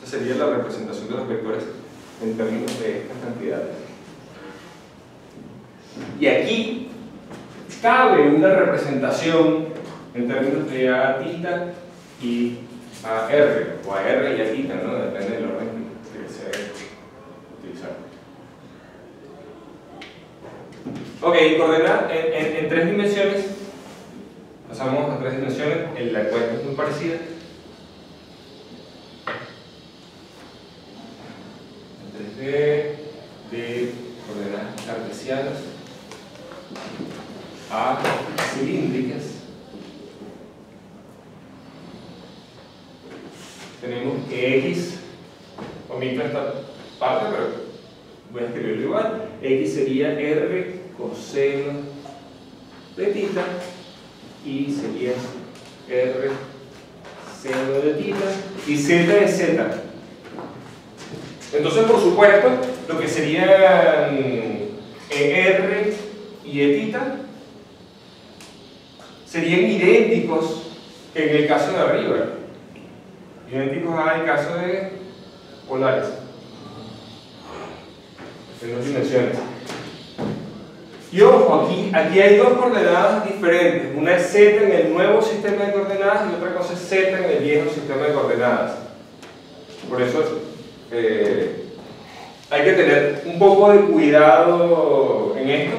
A: Esta sería la representación de los vectores en términos de estas cantidades. Y aquí cabe una representación en términos de A tita y AR, o AR y A tita, ¿no? Depende del orden que se utilizar. Ok, coordenadas en 3 dimensiones. Pasamos a 3 dimensiones, la cuenta es muy parecida. En 3D de coordenadas cartesianas a cilíndricas. Tenemos que X, omito esta parte, pero voy a escribirlo igual. X sería R coseno de tita y sería R seno de tita y Z es Z. Entonces, por supuesto, lo que serían R y E tita serían idénticos que en el caso de arriba, idénticos al caso de polares en 2 dimensiones. Y ojo, aquí hay 2 coordenadas diferentes. Una es Z en el nuevo sistema de coordenadas y otra cosa es Z en el viejo sistema de coordenadas. Por eso hay que tener un poco de cuidado en esto,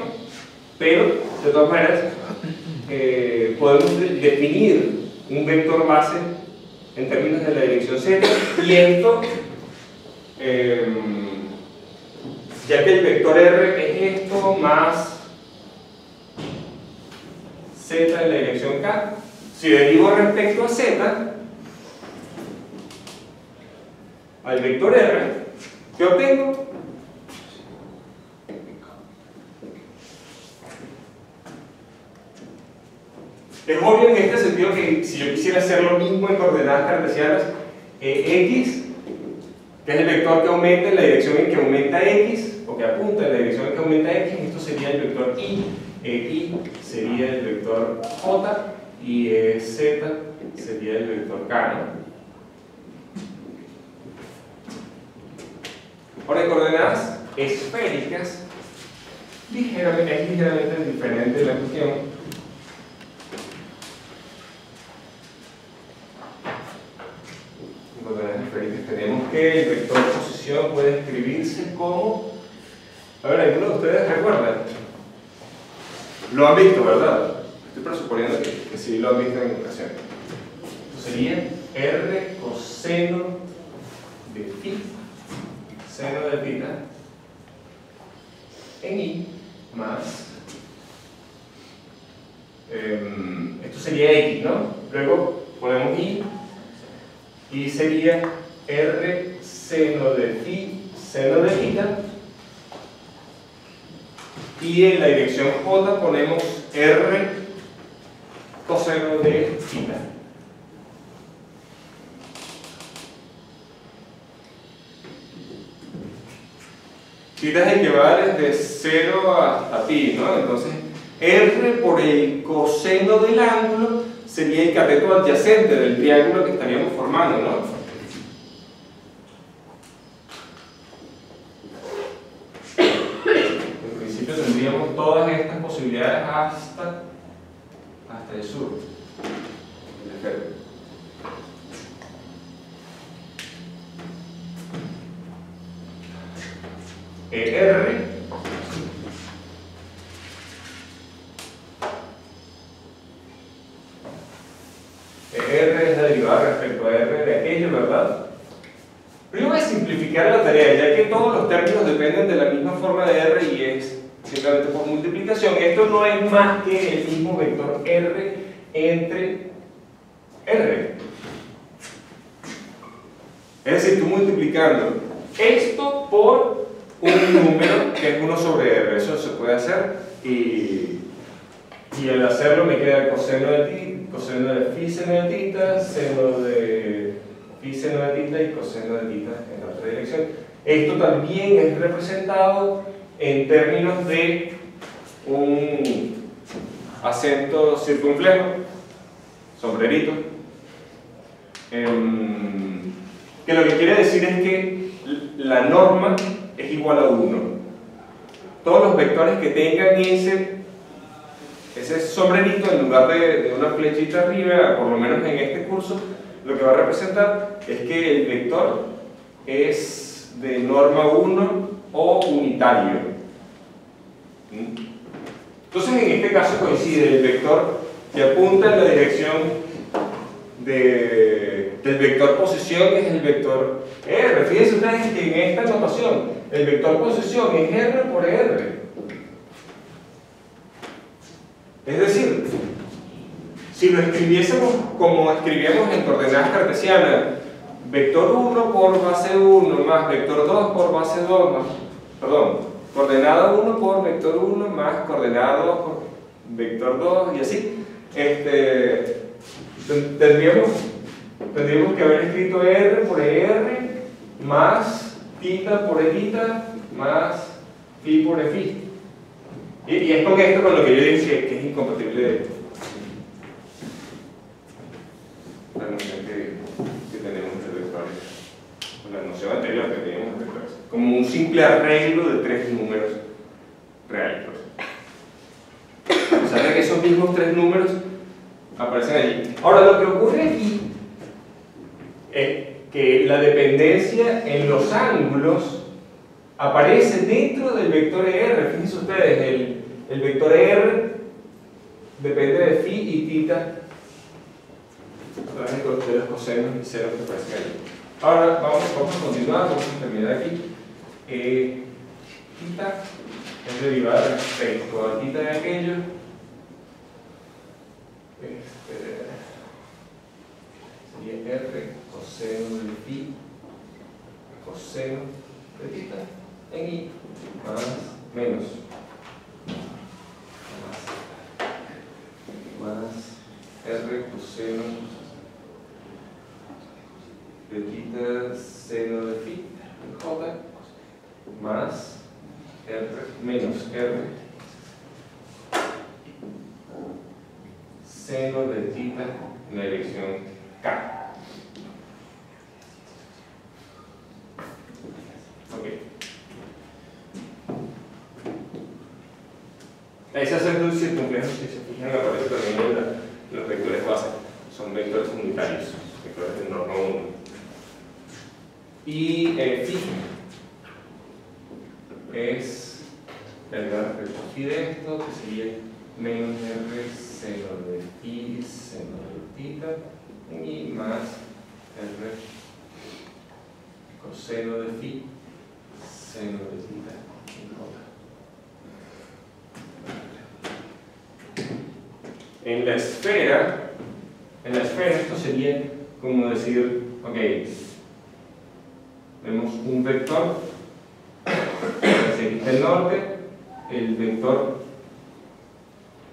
A: pero de todas maneras podemos definir un vector base en términos de la dirección Z, y esto, ya que el vector R es esto más Z en la dirección K, si derivo respecto a Z al vector R, ¿qué obtengo? Es obvio en este sentido que si yo quisiera hacer lo mismo en coordenadas cartesianas, X, que es el vector que aumenta en la dirección en que aumenta X, o que apunta en la dirección en que aumenta X, esto sería el vector Y, Y sería el vector J, y Z sería el vector K, ¿no? Ahora, en coordenadas esféricas, es ligeramente diferente la cuestión. En coordenadas esféricas tenemos que el vector posición puede escribirse como... A ver, ¿alguno de ustedes recuerdan? Lo han visto, ¿verdad? Estoy presuponiendo que sí lo han visto en educación. Esto sería R coseno de phi seno de tita en I más esto sería X, ¿no? Luego ponemos Y sería R seno de phi seno de tita, y en la dirección J ponemos R coseno de tita. Tita es el que va desde 0 hasta pi, ¿no? Entonces, R por el coseno del ángulo sería el cateto adyacente del triángulo que estaríamos formando, ¿no? En principio tendríamos todas estas posibilidades hasta el sur del esfero. R es la derivada respecto a R de aquello, ¿verdad? Pero yo voy a simplificar la tarea, ya que todos los términos dependen de la misma forma de R y es simplemente por multiplicación. Esto no es más que el mismo vector R entre R. Es decir, tú multiplicando esto por un número que es 1 sobre r. Eso se puede hacer y al hacerlo me queda el coseno de phi seno de tita, seno de phi seno de tita y coseno de tita en la otra dirección. Esto también es representado en términos de un acento circunflejo, sombrerito, que lo que quiere decir es que la norma es igual a 1. Todos los vectores que tengan ese sombrerito, en lugar de una flechita arriba, por lo menos en este curso, lo que va a representar es que el vector es de norma 1 o unitario. Entonces, en este caso coincide el vector que apunta en la dirección del vector posición, es el vector R. Fíjense ustedes que en esta notación el vector posición es R por R. Es decir, si lo escribiésemos como escribíamos en coordenadas cartesianas, vector 1 por base 1 más vector 2 por base 2 más, perdón, coordenada 1 por vector 1 más coordenada 2 por vector 2 y así, tendríamos que haber escrito R por R más tita por tita más phi por phi. Y es con esto con lo que yo dije que es incompatible la noción que tenemos de vectores, con la noción anterior que teníamos de vectores, como un simple arreglo de 3 números reales. A pesar de que esos mismos 3 números aparecen allí. Ahora, lo que ocurre aquí es que la dependencia en los ángulos aparece dentro del vector R. Fíjense ustedes, el vector R depende de phi y tita a través de los cosenos y senos que aparecen ahí. Ahora vamos a continuar, vamos a terminar aquí. Tita es derivada respecto a tita de aquello. Sería R coseno de phi coseno de tita en I más menos más R coseno de tita seno de phi J más R menos R seno de tita en la dirección K. Ese acento circunflejo, si se fijan, aparece también en los vectores base. Son vectores unitarios, vectores de norma 1. Y phi es la derivada respecto a phi de esto, que sería menos R seno de phi seno de tita y más R coseno de phi seno de tita y J. En la esfera esto sería como decir, ok, vemos un vector hacia aquí está el norte, el vector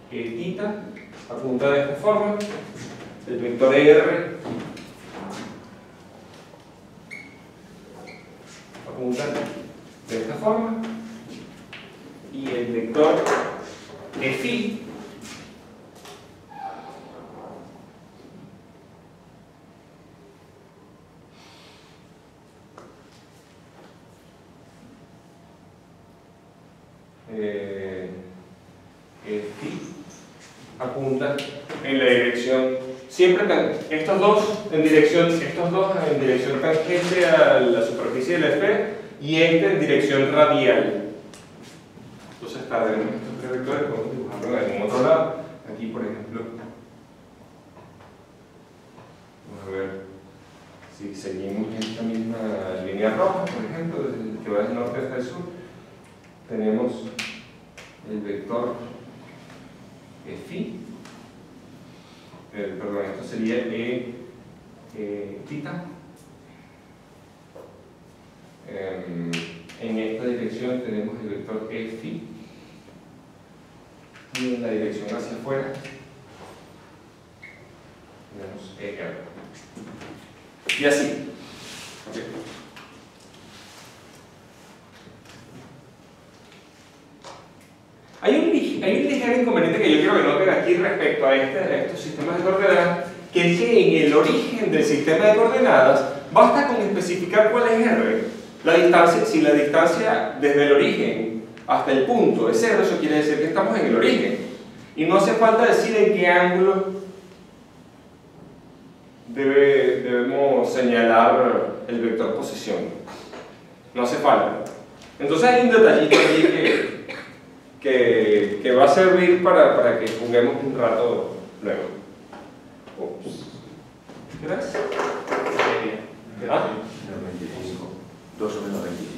A: tita apunta de esta forma, el vector R apunta de esta forma y el vector phi apunta en la dirección, siempre estos dos en dirección tangente a la superficie de la esfera y este en dirección radial. Entonces tenemos estos 3 vectores, podemos dibujarlo en algún otro lado. Aquí, por ejemplo, vamos a ver si seguimos esta misma línea roja, por ejemplo, desde que va del norte hasta el sur. Tenemos el vector phi, perdón, esto sería tita en esta dirección dirección tenemos el vector phi, y en la dirección hacia afuera tenemos ER. Y así. Okay. Hay un ligero inconveniente que yo quiero que noten aquí respecto a estos sistemas de coordenadas, que es que en el origen del sistema de coordenadas basta con especificar cuál es R. La distancia, si la distancia desde el origen hasta el punto es 0, eso quiere decir que estamos en el origen. Y no hace falta decir en qué ángulo debemos señalar el vector posición. No hace falta. Entonces hay un detallito allí que va a servir para que juguemos un rato luego. Ups. Gracias. ¿Ah?
C: 25. 2 o menos 25.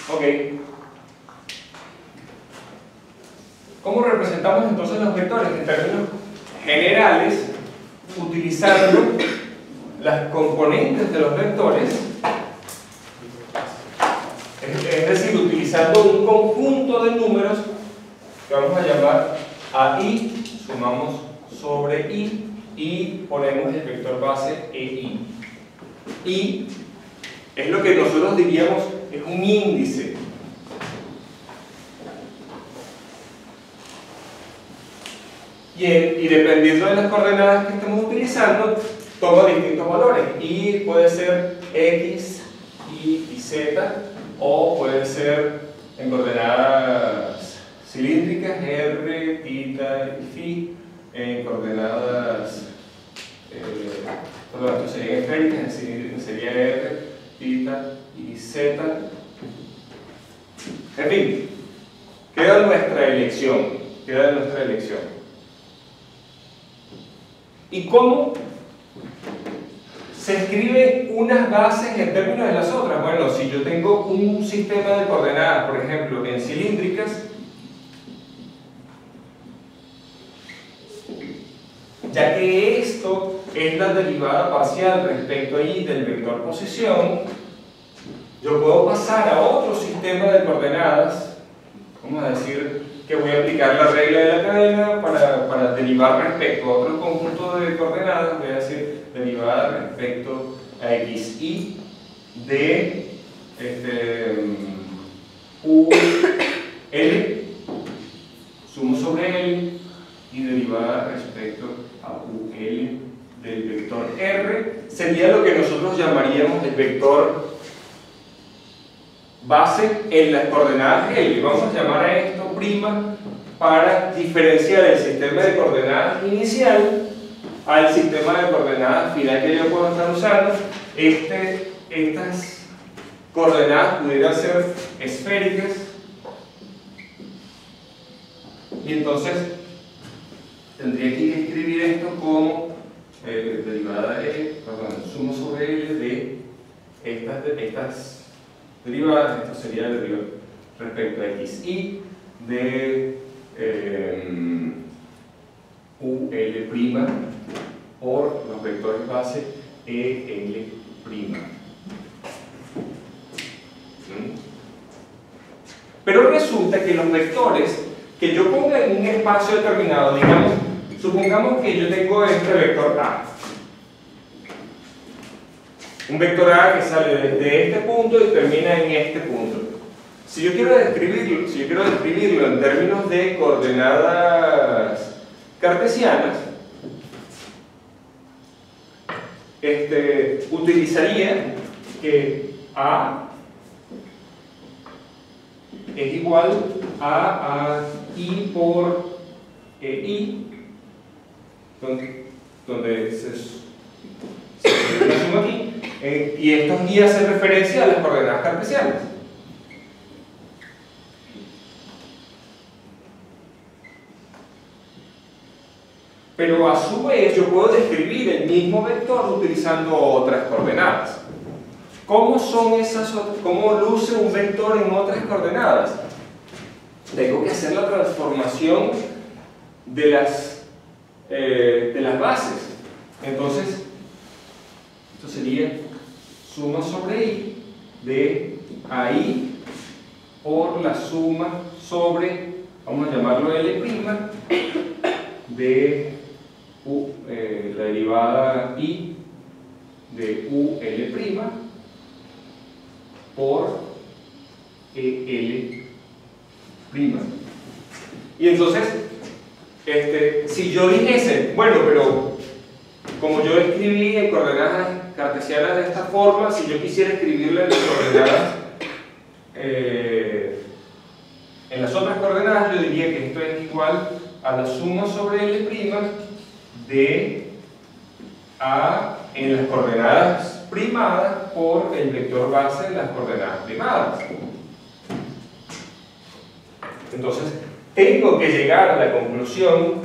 A: Ok. ¿Cómo representamos entonces los vectores? En términos generales, utilizando las componentes de los vectores, es decir, utilizando un conjunto de números que vamos a llamar AI, sumamos sobre I y ponemos el vector base EI. I es lo que nosotros diríamos es un índice. Y dependiendo de las coordenadas que estemos utilizando, toma distintos valores. Y puede ser X, Y y Z, o puede ser en coordenadas cilíndricas, R, θ y φ, en coordenadas, esto serían esféricas, sería R, θ y Z. En fin, queda nuestra elección. ¿Y cómo se escribe unas bases en términos de las otras? Bueno, si yo tengo un sistema de coordenadas, por ejemplo, en cilíndricas, ya que esto es la derivada parcial respecto ahí del vector posición, yo puedo pasar a otro sistema de coordenadas. Vamos a decir que voy a aplicar la regla de la cadena para derivar respecto a otro conjunto de coordenadas. Voy a decir derivada respecto a xy de UL, sumo sobre L, y derivada respecto a UL del vector R, sería lo que nosotros llamaríamos el vector base en las coordenadas L. Vamos a llamar a esto prima para diferenciar el sistema de coordenadas inicial al sistema de coordenadas final que yo puedo estar usando. Estas coordenadas pudieran ser esféricas, y entonces tendría que escribir esto como derivada de, sumo sobre L de estas derivadas. Esto sería el derivado respecto a xy de UL' por los vectores base EL'. Pero resulta que los vectores que yo ponga en un espacio determinado, digamos, supongamos que yo tengo este vector A, un vector A que sale desde este punto y termina en este punto. Si yo quiero describirlo en términos de coordenadas cartesianas, utilizaría que A es igual a I por EI, donde se la suma aquí, Y estos y hacen referencia a las coordenadas cartesianas. Pero a su vez yo puedo describir el mismo vector utilizando otras coordenadas. ¿Cómo son esas otras? ¿Cómo luce un vector en otras coordenadas? Tengo que hacer la transformación de las bases. Entonces, esto sería suma sobre i de AI por la suma sobre, vamos a llamarlo L', de la derivada i de UL' por EL'. Y entonces, si yo dijese, bueno, pero como yo escribí en coordenadas cartesianas de esta forma, si yo quisiera escribirle en las coordenadas, en las otras coordenadas, yo diría que esto es igual a la suma sobre L' de A en las coordenadas primadas por el vector base en las coordenadas primadas. Entonces, tengo que llegar a la conclusión.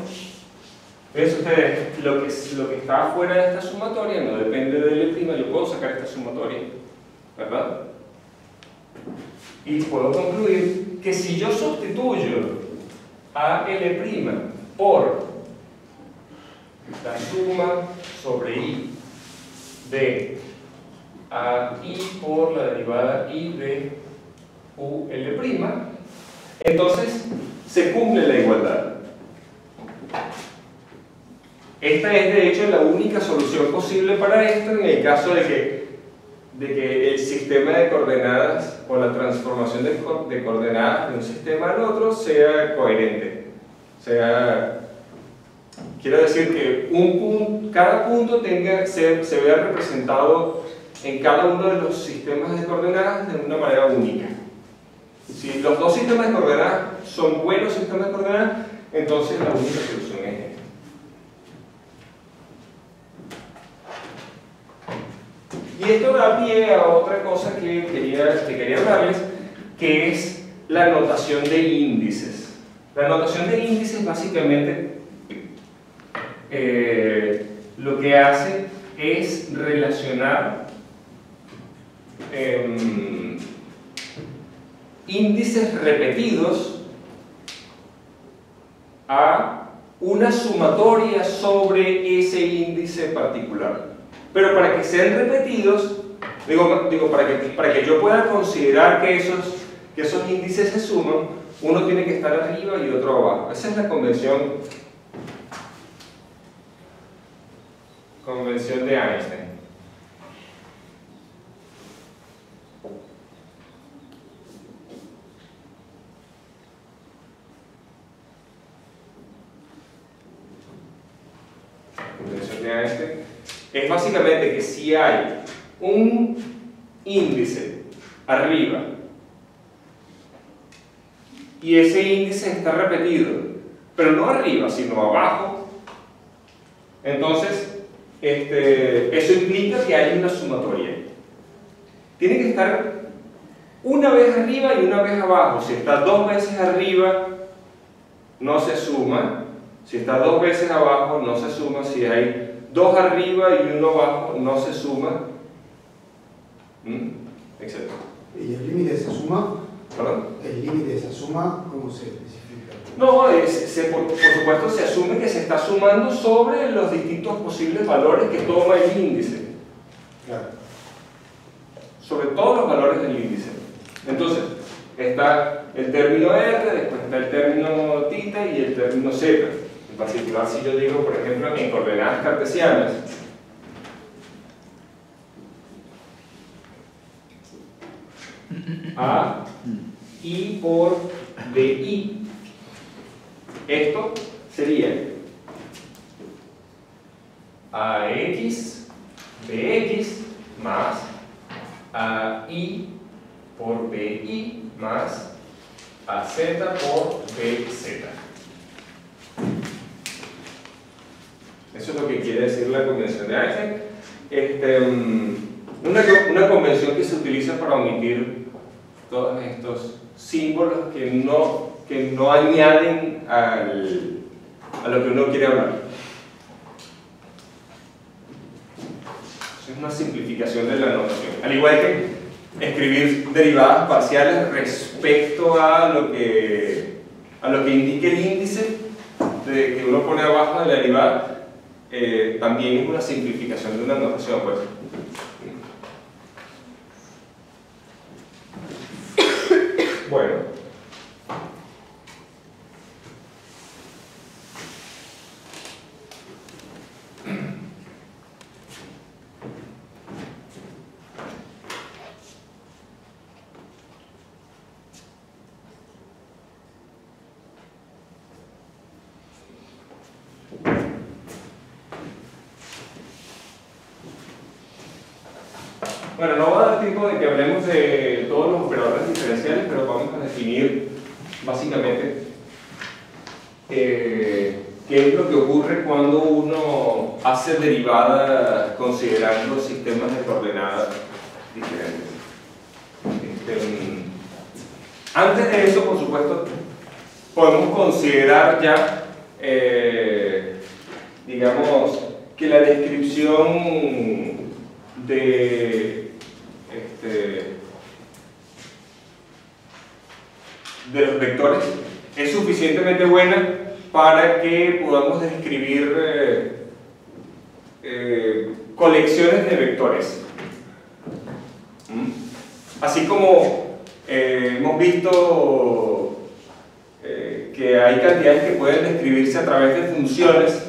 A: ¿Ves ustedes? Lo que está fuera de esta sumatoria no depende de L', yo puedo sacar esta sumatoria, ¿verdad? Y puedo concluir que si yo sustituyo a L' por la suma sobre i de a i por la derivada i de UL', entonces se cumple la igualdad. Esta es de hecho la única solución posible para esto en el caso de que el sistema de coordenadas o la transformación de coordenadas de un sistema al otro sea coherente. Quiero decir que cada punto se vea representado en cada uno de los sistemas de coordenadas de una manera única. Si los dos sistemas de coordenadas son buenos sistemas de coordenadas, entonces la única solución es esta. Y esto da pie a otra cosa que quería hablarles, que es la notación de índices. La notación de índices básicamente lo que hace es relacionar índices repetidos a una sumatoria sobre ese índice particular. Pero para que sean repetidos, para que yo pueda considerar que esos índices se suman, uno tiene que estar arriba y otro abajo. Esa es la convención de Einstein. La convención de Einstein es básicamente que si hay un índice arriba y ese índice está repetido, pero no arriba sino abajo, entonces eso implica que hay una sumatoria. Tiene que estar una vez arriba y una vez abajo. Si está dos veces arriba no se suma, si está dos veces abajo no se suma, si hay dos arriba y uno abajo no se suma, etc.
E: ¿Y el límite de esa suma?
A: ¿Perdón?
E: ¿El límite de esa suma cómo se especifica?
A: No, por supuesto se asume que se está sumando sobre los distintos posibles valores que toma el índice.
E: Claro.
A: Sobre todos los valores del índice. Entonces, está el término R, después está el término θ y el término z. En particular, si yo digo, por ejemplo, en coordenadas cartesianas, a i por bi, esto sería ax bx más ai por bi más az por bz. Eso es lo que quiere decir la convención de Einstein. Una convención que se utiliza para omitir todos estos símbolos que no añaden a lo que uno quiere hablar. Es una simplificación de la notación. Al igual que escribir derivadas parciales respecto a lo que indique el índice que uno pone abajo de la derivada, también es una simplificación de una notación, pues. Bueno. Bueno, no va a dar tiempo de que hablemos de todos los operadores diferenciales, pero vamos a definir básicamente qué es lo que ocurre cuando uno hace derivadas considerando sistemas de coordenadas diferentes. Antes de eso, por supuesto, podemos considerar ya, digamos, que la descripción de los vectores es suficientemente buena para que podamos describir colecciones de vectores. Así como hemos visto que hay cantidades que pueden describirse a través de funciones,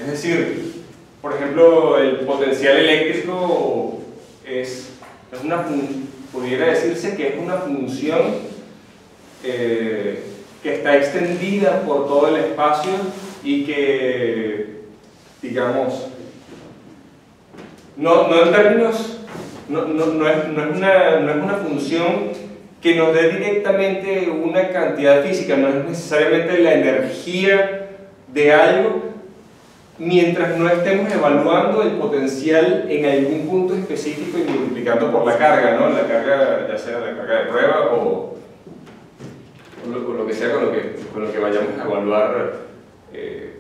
A: es decir, por ejemplo, el potencial eléctrico pudiera decirse que es una función que está extendida por todo el espacio y que, digamos, no en términos, no es una función que nos dé directamente una cantidad física, no es necesariamente la energía de algo, mientras no estemos evaluando el potencial en algún punto específico y multiplicando por la carga, ¿no? La carga, ya sea la carga de prueba o lo que sea con lo que vayamos a evaluar,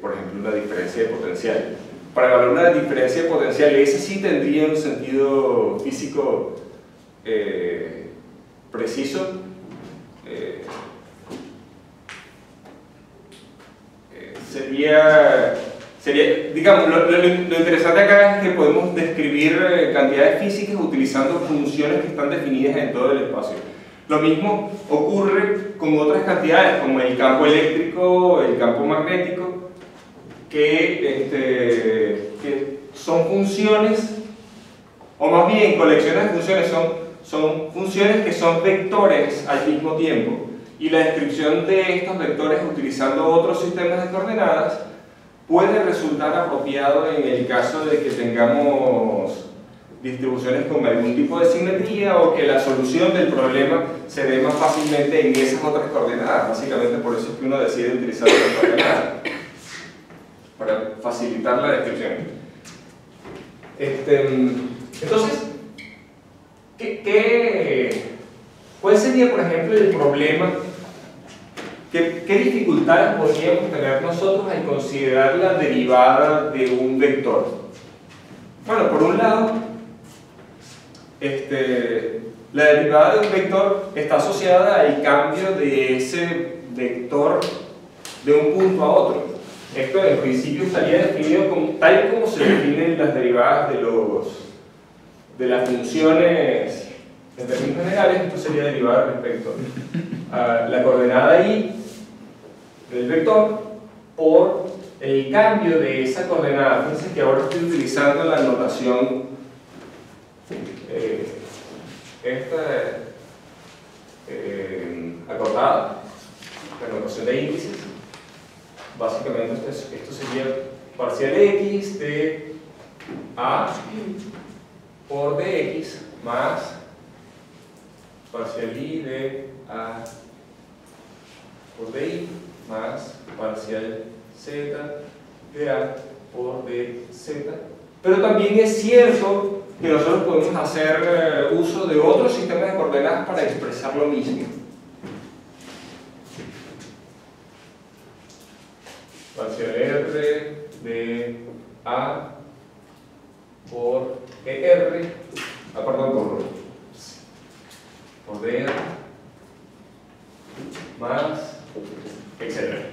A: por ejemplo, una diferencia de potencial. Para evaluar una diferencia de potencial, ese sí tendría un sentido físico preciso. Sería, digamos, lo interesante acá es que podemos describir cantidades físicas utilizando funciones que están definidas en todo el espacio. Lo mismo ocurre con otras cantidades como el campo eléctrico, el campo magnético, que son funciones, o más bien colecciones de funciones, son funciones que son vectores al mismo tiempo, y la descripción de estos vectores utilizando otros sistemas de coordenadas puede resultar apropiado en el caso de que tengamos distribuciones con algún tipo de simetría o que la solución del problema se dé más fácilmente en esas otras coordenadas. Básicamente por eso es que uno decide utilizar otras coordenadas para facilitar la descripción. Entonces, ¿cuál sería, por ejemplo, el problema? ¿Qué dificultades podríamos tener nosotros al considerar la derivada de un vector? Bueno, por un lado, la derivada de un vector está asociada al cambio de ese vector de un punto a otro. Esto en principio estaría definido tal como se definen las derivadas de las funciones en términos generales. Esto sería derivada respecto a la coordenada y del vector por el cambio de esa coordenada. Fíjense que ahora estoy utilizando la notación acortada, la notación de índices. Básicamente esto sería parcial x de a por dx más parcial y de a por di más parcial z de a por dz. Pero también es cierto que nosotros podemos hacer uso de otros sistemas de coordenadas para expresar lo mismo. Parcial R de A por ER, perdón, por DR más, etc.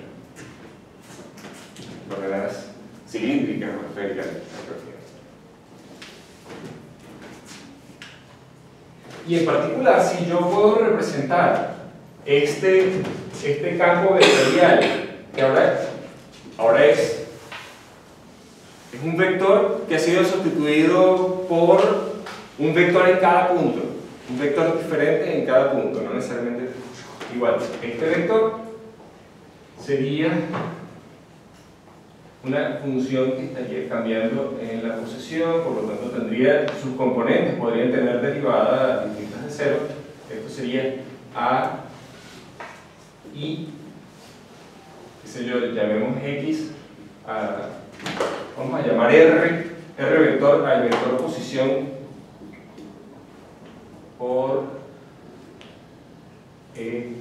A: Coordenadas cilíndricas o esféricas. Y en particular, si yo puedo representar este campo vectorial, que ahora es un vector que ha sido sustituido por un vector en cada punto, un vector diferente en cada punto, no necesariamente igual. Este vector sería una función que estaría cambiando en la posición, por lo tanto tendría sus componentes, podrían tener derivadas distintas de cero. Esto sería A, I, qué sé yo, llamemos X, vamos a llamar R vector al vector posición por I.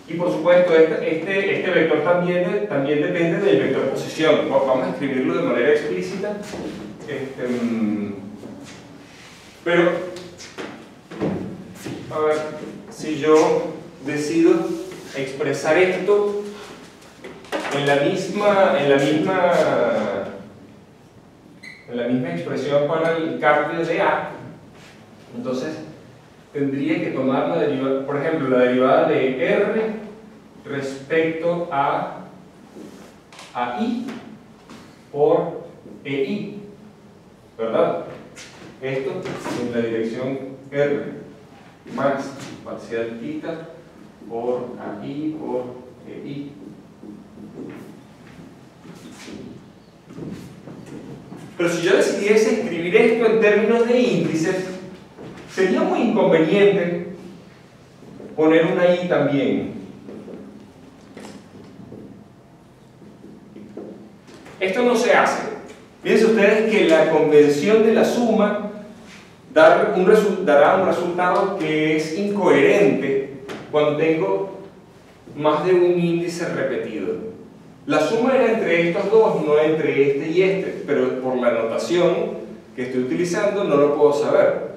A: Y por supuesto, este vector también depende del vector posición. Vamos a escribirlo de manera explícita. Pero, a ver, si yo decido expresar esto en la misma expresión para el cambio de A, entonces tendría que tomar la derivada, por ejemplo, la derivada de R respecto a I por EI, ¿verdad? Esto en la dirección R más parcial θ por AI por EI. Pero si yo decidiese escribir esto en términos de índices, sería muy inconveniente poner una I también. Esto no se hace. Fíjense ustedes que la convención de la suma dará un resultado que es incoherente cuando tengo más de un índice repetido. La suma era entre estos dos, no entre este y este, pero por la notación que estoy utilizando no lo puedo saber.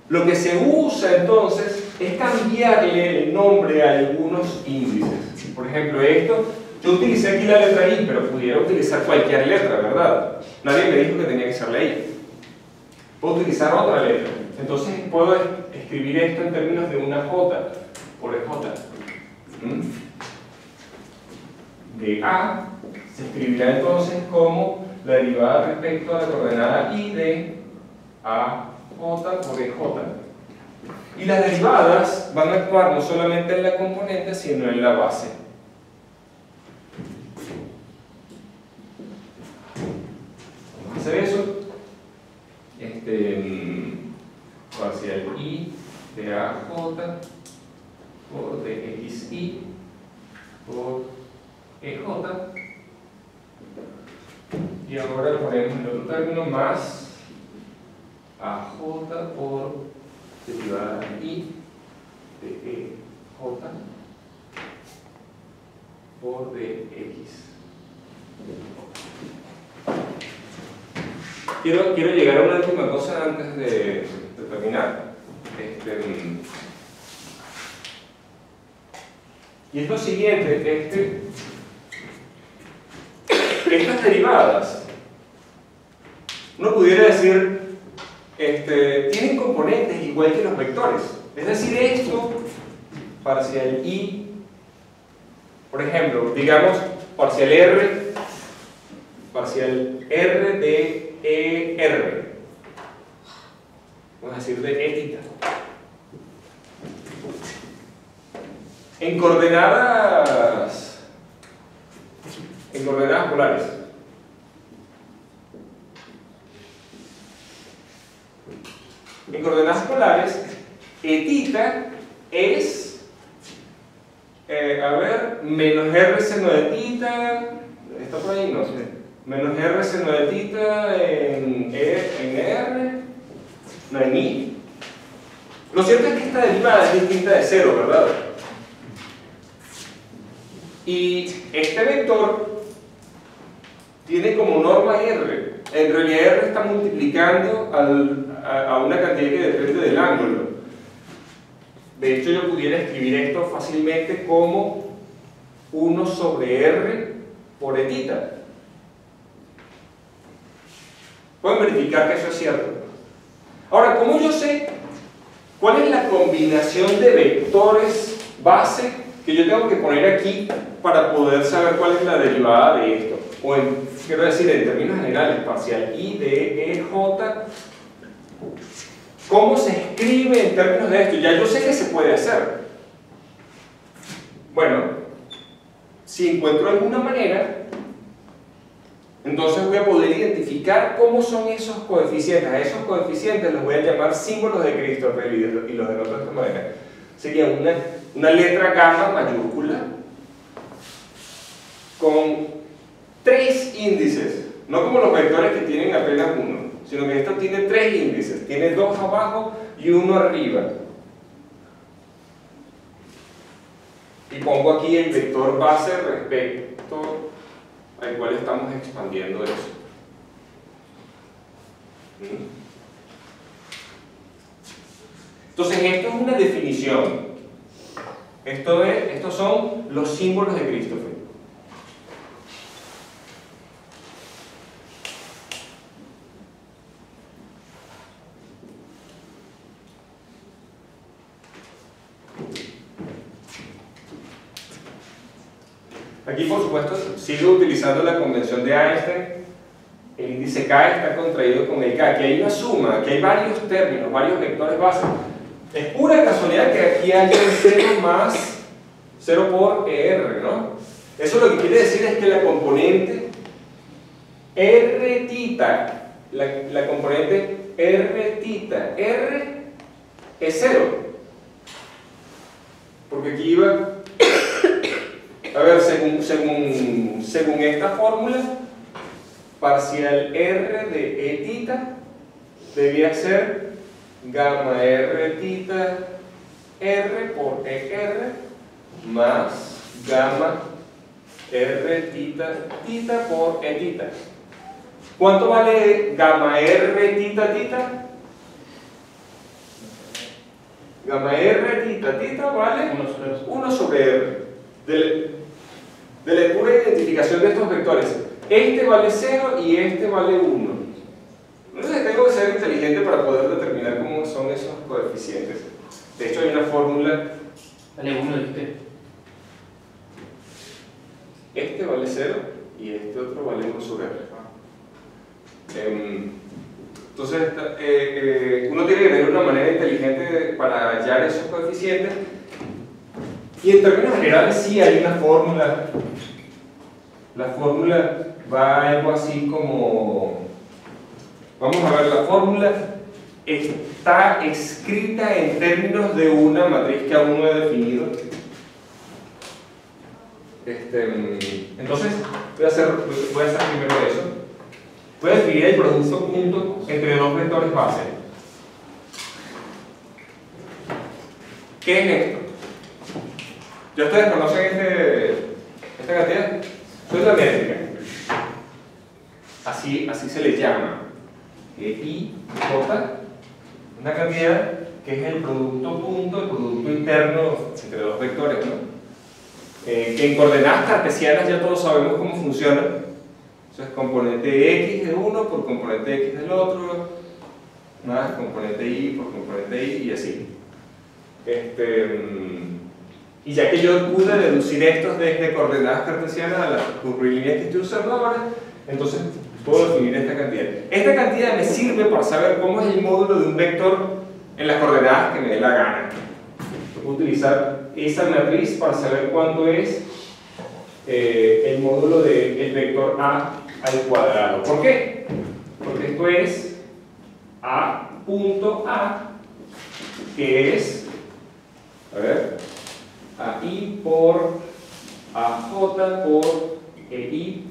A: Lo que se usa entonces es cambiarle el nombre a algunos índices. Por ejemplo, esto, yo utilicé aquí la letra I, pero pudiera utilizar cualquier letra, ¿verdad? Nadie me dijo que tenía que ser la I. Puedo utilizar otra letra. Entonces puedo escribir esto en términos de una J por EJ. De A se escribirá entonces como la derivada respecto a la coordenada I de AJ por EJ. Y las derivadas van a actuar no solamente en la componente, sino en la base. Vamos a hacer eso. Parcial I de AJ por DXI por EJ. Y ahora ponemos el otro término más AJ por derivada I de EJ por DX. Quiero llegar a una última cosa antes de terminar. Y es lo siguiente, estas derivadas, uno pudiera decir, tienen componentes igual que los vectores. Es decir, esto, parcial I, por ejemplo, digamos, parcial R de ER, vamos a decir de E θ. En coordenadas polares. En coordenadas polares, E θ es a ver, menos R seno de tita, está por ahí, no sé, menos R seno de tita en R, no en I. Lo cierto es que esta derivada es distinta de 0, ¿verdad? Y este vector tiene como norma R. En realidad R está multiplicando a una cantidad que depende del ángulo. De hecho, yo pudiera escribir esto fácilmente como 1 sobre R por etita. Pueden verificar que eso es cierto. Ahora, ¿cómo yo sé cuál es la combinación de vectores base que yo tengo que poner aquí para poder saber cuál es la derivada de esto? O quiero decir, en términos generales, parcial I de EJ. ¿Cómo se escribe en términos de esto? Ya yo sé que se puede hacer. Bueno, si encuentro alguna manera, entonces voy a poder identificar cómo son esos coeficientes. A esos coeficientes los voy a llamar símbolos de Christoffel y los denoto de esta manera. Sería una letra gamma mayúscula con 3 índices, no como los vectores que tienen apenas uno, sino que esto tiene 3 índices, tiene 2 abajo y 1 arriba. Y pongo aquí el vector base respecto al cual estamos expandiendo eso. Entonces esto es una definición. Estos son los símbolos de Christoffel. Aquí, por supuesto, sigo utilizando la convención de Einstein. El índice K está contraído con el K. Aquí hay una suma, aquí hay varios términos, varios vectores básicos. Es pura casualidad que aquí haya un 0 más 0 por ER, ¿no? Eso lo que quiere decir es que la componente R tita, la componente R tita, R es 0. Porque aquí iba... A ver, según esta fórmula, parcial R de E tita debía ser gamma R tita R por ER más gamma R tita tita por E tita. ¿Cuánto vale gamma R tita tita? Gamma R tita tita vale 1 sobre R. De la pura identificación de estos vectores, este vale 0 y este vale 1. Entonces tengo que ser inteligente para poder determinar cómo son esos coeficientes. De hecho hay una fórmula.
F: Vale 1 dijiste.
A: Este vale 0 y este otro vale 1 sobre R. Entonces uno tiene que tener una manera inteligente para hallar esos coeficientes. Y en términos generales sí hay una fórmula. La fórmula va algo así como... Vamos a ver, la fórmula está escrita en términos de una matriz que aún no he definido. Entonces voy a hacer primero eso. Voy a definir el producto punto entre dos vectores base. ¿Qué es esto? ¿Ya ustedes conocen esta cantidad? Esto es la métrica. Así se le llama. I, J, una cantidad que es el producto punto, el producto interno entre dos vectores, ¿no? Que en coordenadas cartesianas ya todos sabemos cómo funciona. Entonces, componente X de uno por componente X del otro, más componente Y por componente Y y así. Y ya que yo pude deducir estos desde coordenadas cartesianas a las curvilíneas que estoy usando ahora, entonces puedo definir esta cantidad. Esta cantidad me sirve para saber cómo es el módulo de un vector en las coordenadas que me dé la gana. Puedo utilizar esa matriz para saber cuánto es el módulo del vector A al cuadrado. ¿Por qué? Porque esto es A punto A, que es, a ver, AI por AJ por EI.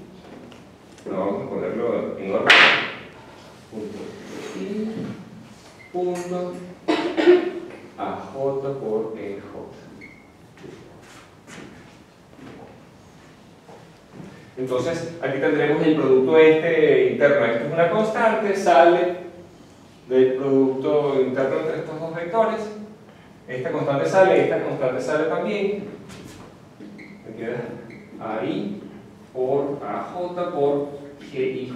A: No, vamos a ponerlo en orden. Punto I punto AJ por EJ. Entonces, aquí tendremos el producto interno. Esto es una constante, sale del producto interno entre estos dos vectores. Esta constante sale también. Me queda AI por AJ por GIJ.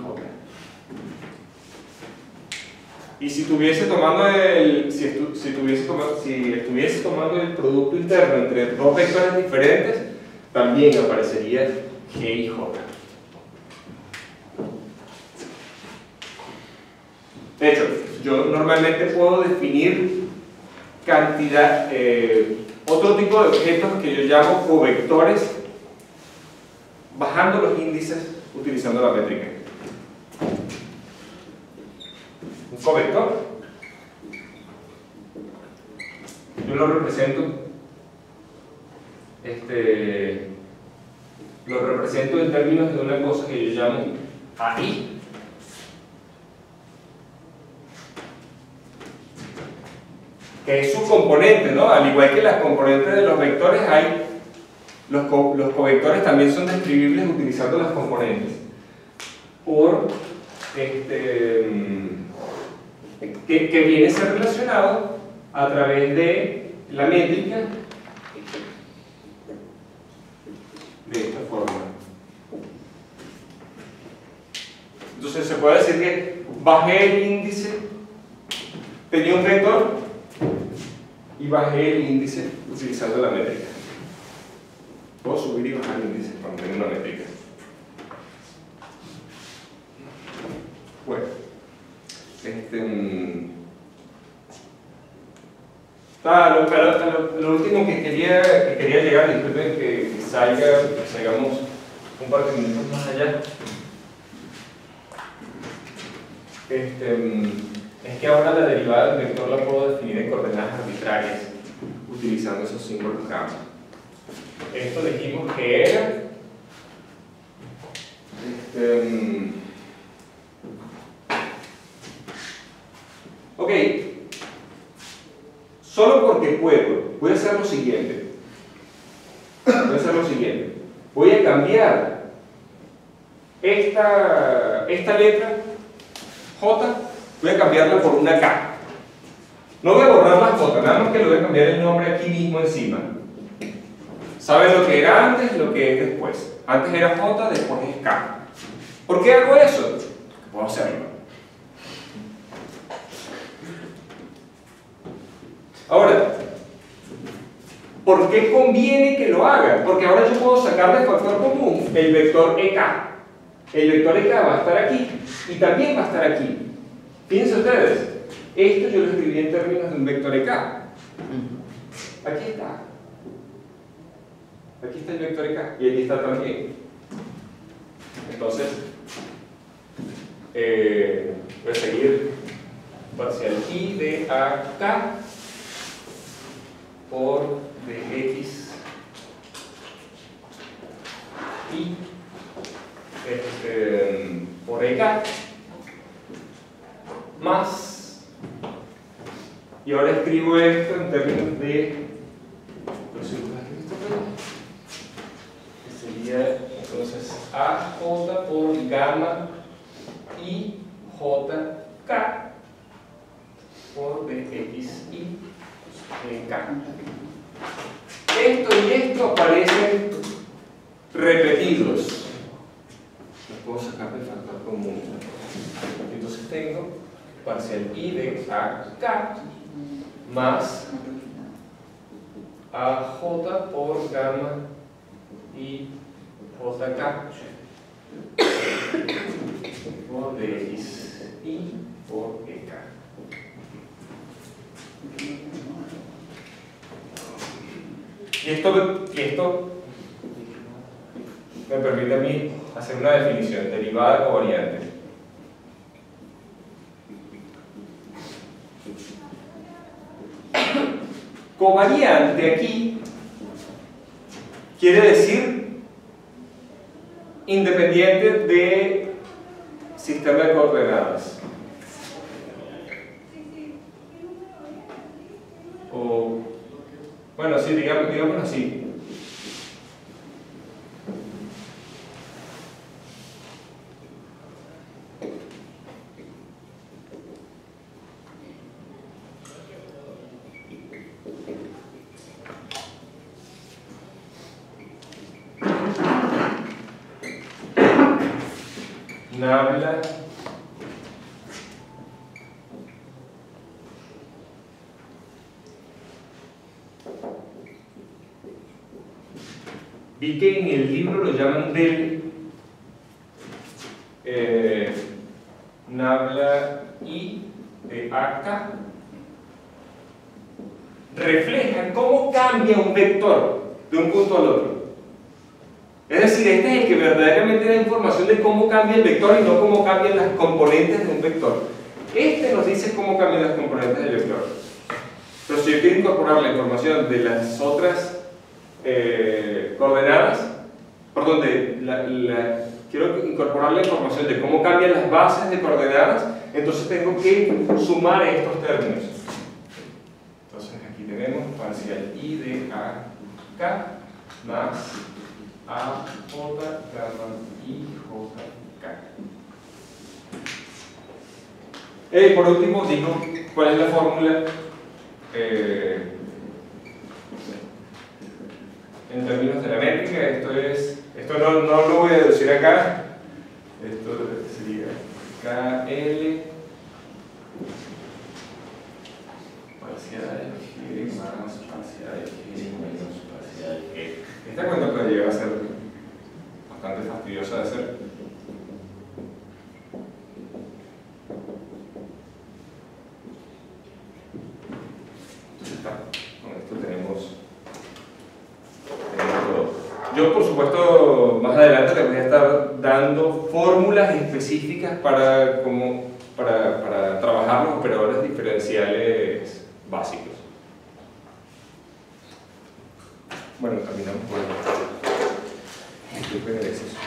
A: Y si estuviese tomando el producto interno entre dos vectores diferentes, también aparecería GIJ. De hecho, yo normalmente puedo definir cantidad, otro tipo de objetos que yo llamo covectores, bajando los índices utilizando la métrica. Un covector, yo lo represento en términos de una cosa que yo llamo AI. Que es su componente, ¿no? Al igual que las componentes de los vectores, los covectores también son describibles utilizando las componentes. Que viene a ser relacionado a través de la métrica de esta forma. Entonces se puede decir que bajé el índice, tenía un vector y bajé el índice utilizando la métrica. Puedo subir y bajar el índice cuando tengo una métrica. Bueno, lo último que quería llegar, disculpen que salgamos un par de minutos más allá. Es que ahora la derivada del vector la puedo definir en coordenadas arbitrarias utilizando esos símbolos gamma. Esto dijimos que era ok, solo porque voy a hacer lo siguiente. Voy a cambiar esta letra J, voy a cambiarla por una K. No voy a borrar la J, nada más que le voy a cambiar el nombre aquí mismo encima. ¿Saben lo que era antes, lo que es después? Antes era J, después es K. ¿Por qué hago eso? Puedo hacerlo. Ahora, ¿por qué conviene que lo haga? Porque ahora yo puedo sacar de factor común el vector EK. El vector EK va a estar aquí y también va a estar aquí. Fíjense ustedes, esto yo lo escribí en términos de un vector EK. Aquí está. Aquí está el vector EK y aquí está también. Entonces, voy a seguir parcial I de AK por dx y por EK más, y ahora escribo esto en términos de los círculos que sería entonces AJ por gamma y JK por dxi K. Esto y esto aparecen repetidos. Los puedo sacar del factor común. Entonces tengo parcial I de AK más AJ por gamma y JK por dxi por EK. Y esto me permite a mí hacer una definición, derivada covariante. Covariante aquí quiere decir independiente de sistema de coordenadas. O, bueno, sí, digamos así. Nabla vi que en el libro lo llaman del Nabla y de acá refleja cómo cambia un vector de un punto al otro. Es decir, este es el que verdaderamente da información de cómo cambia el vector y no cómo cambian las componentes de un vector. Este nos dice cómo cambian las componentes del vector. Pero si yo quiero incorporar la información de las otras coordenadas, perdón, quiero incorporar la información de cómo cambian las bases de coordenadas, entonces tengo que sumar estos términos. Entonces aquí tenemos parcial I de AK más A, J, gamma, I, J, K. Y por último digo cuál es la fórmula en términos de la métrica. Esto no lo voy a deducir acá. Esto sería KL parcial G más parcial G menos parcial G. Esta cuenta puede llegar a ser bastante fastidiosa de hacer. Con esto tenemos todo. Yo, por supuesto, más adelante les voy a estar dando fórmulas específicas para trabajar los operadores diferenciales básicos. Bueno, terminamos por el exceso.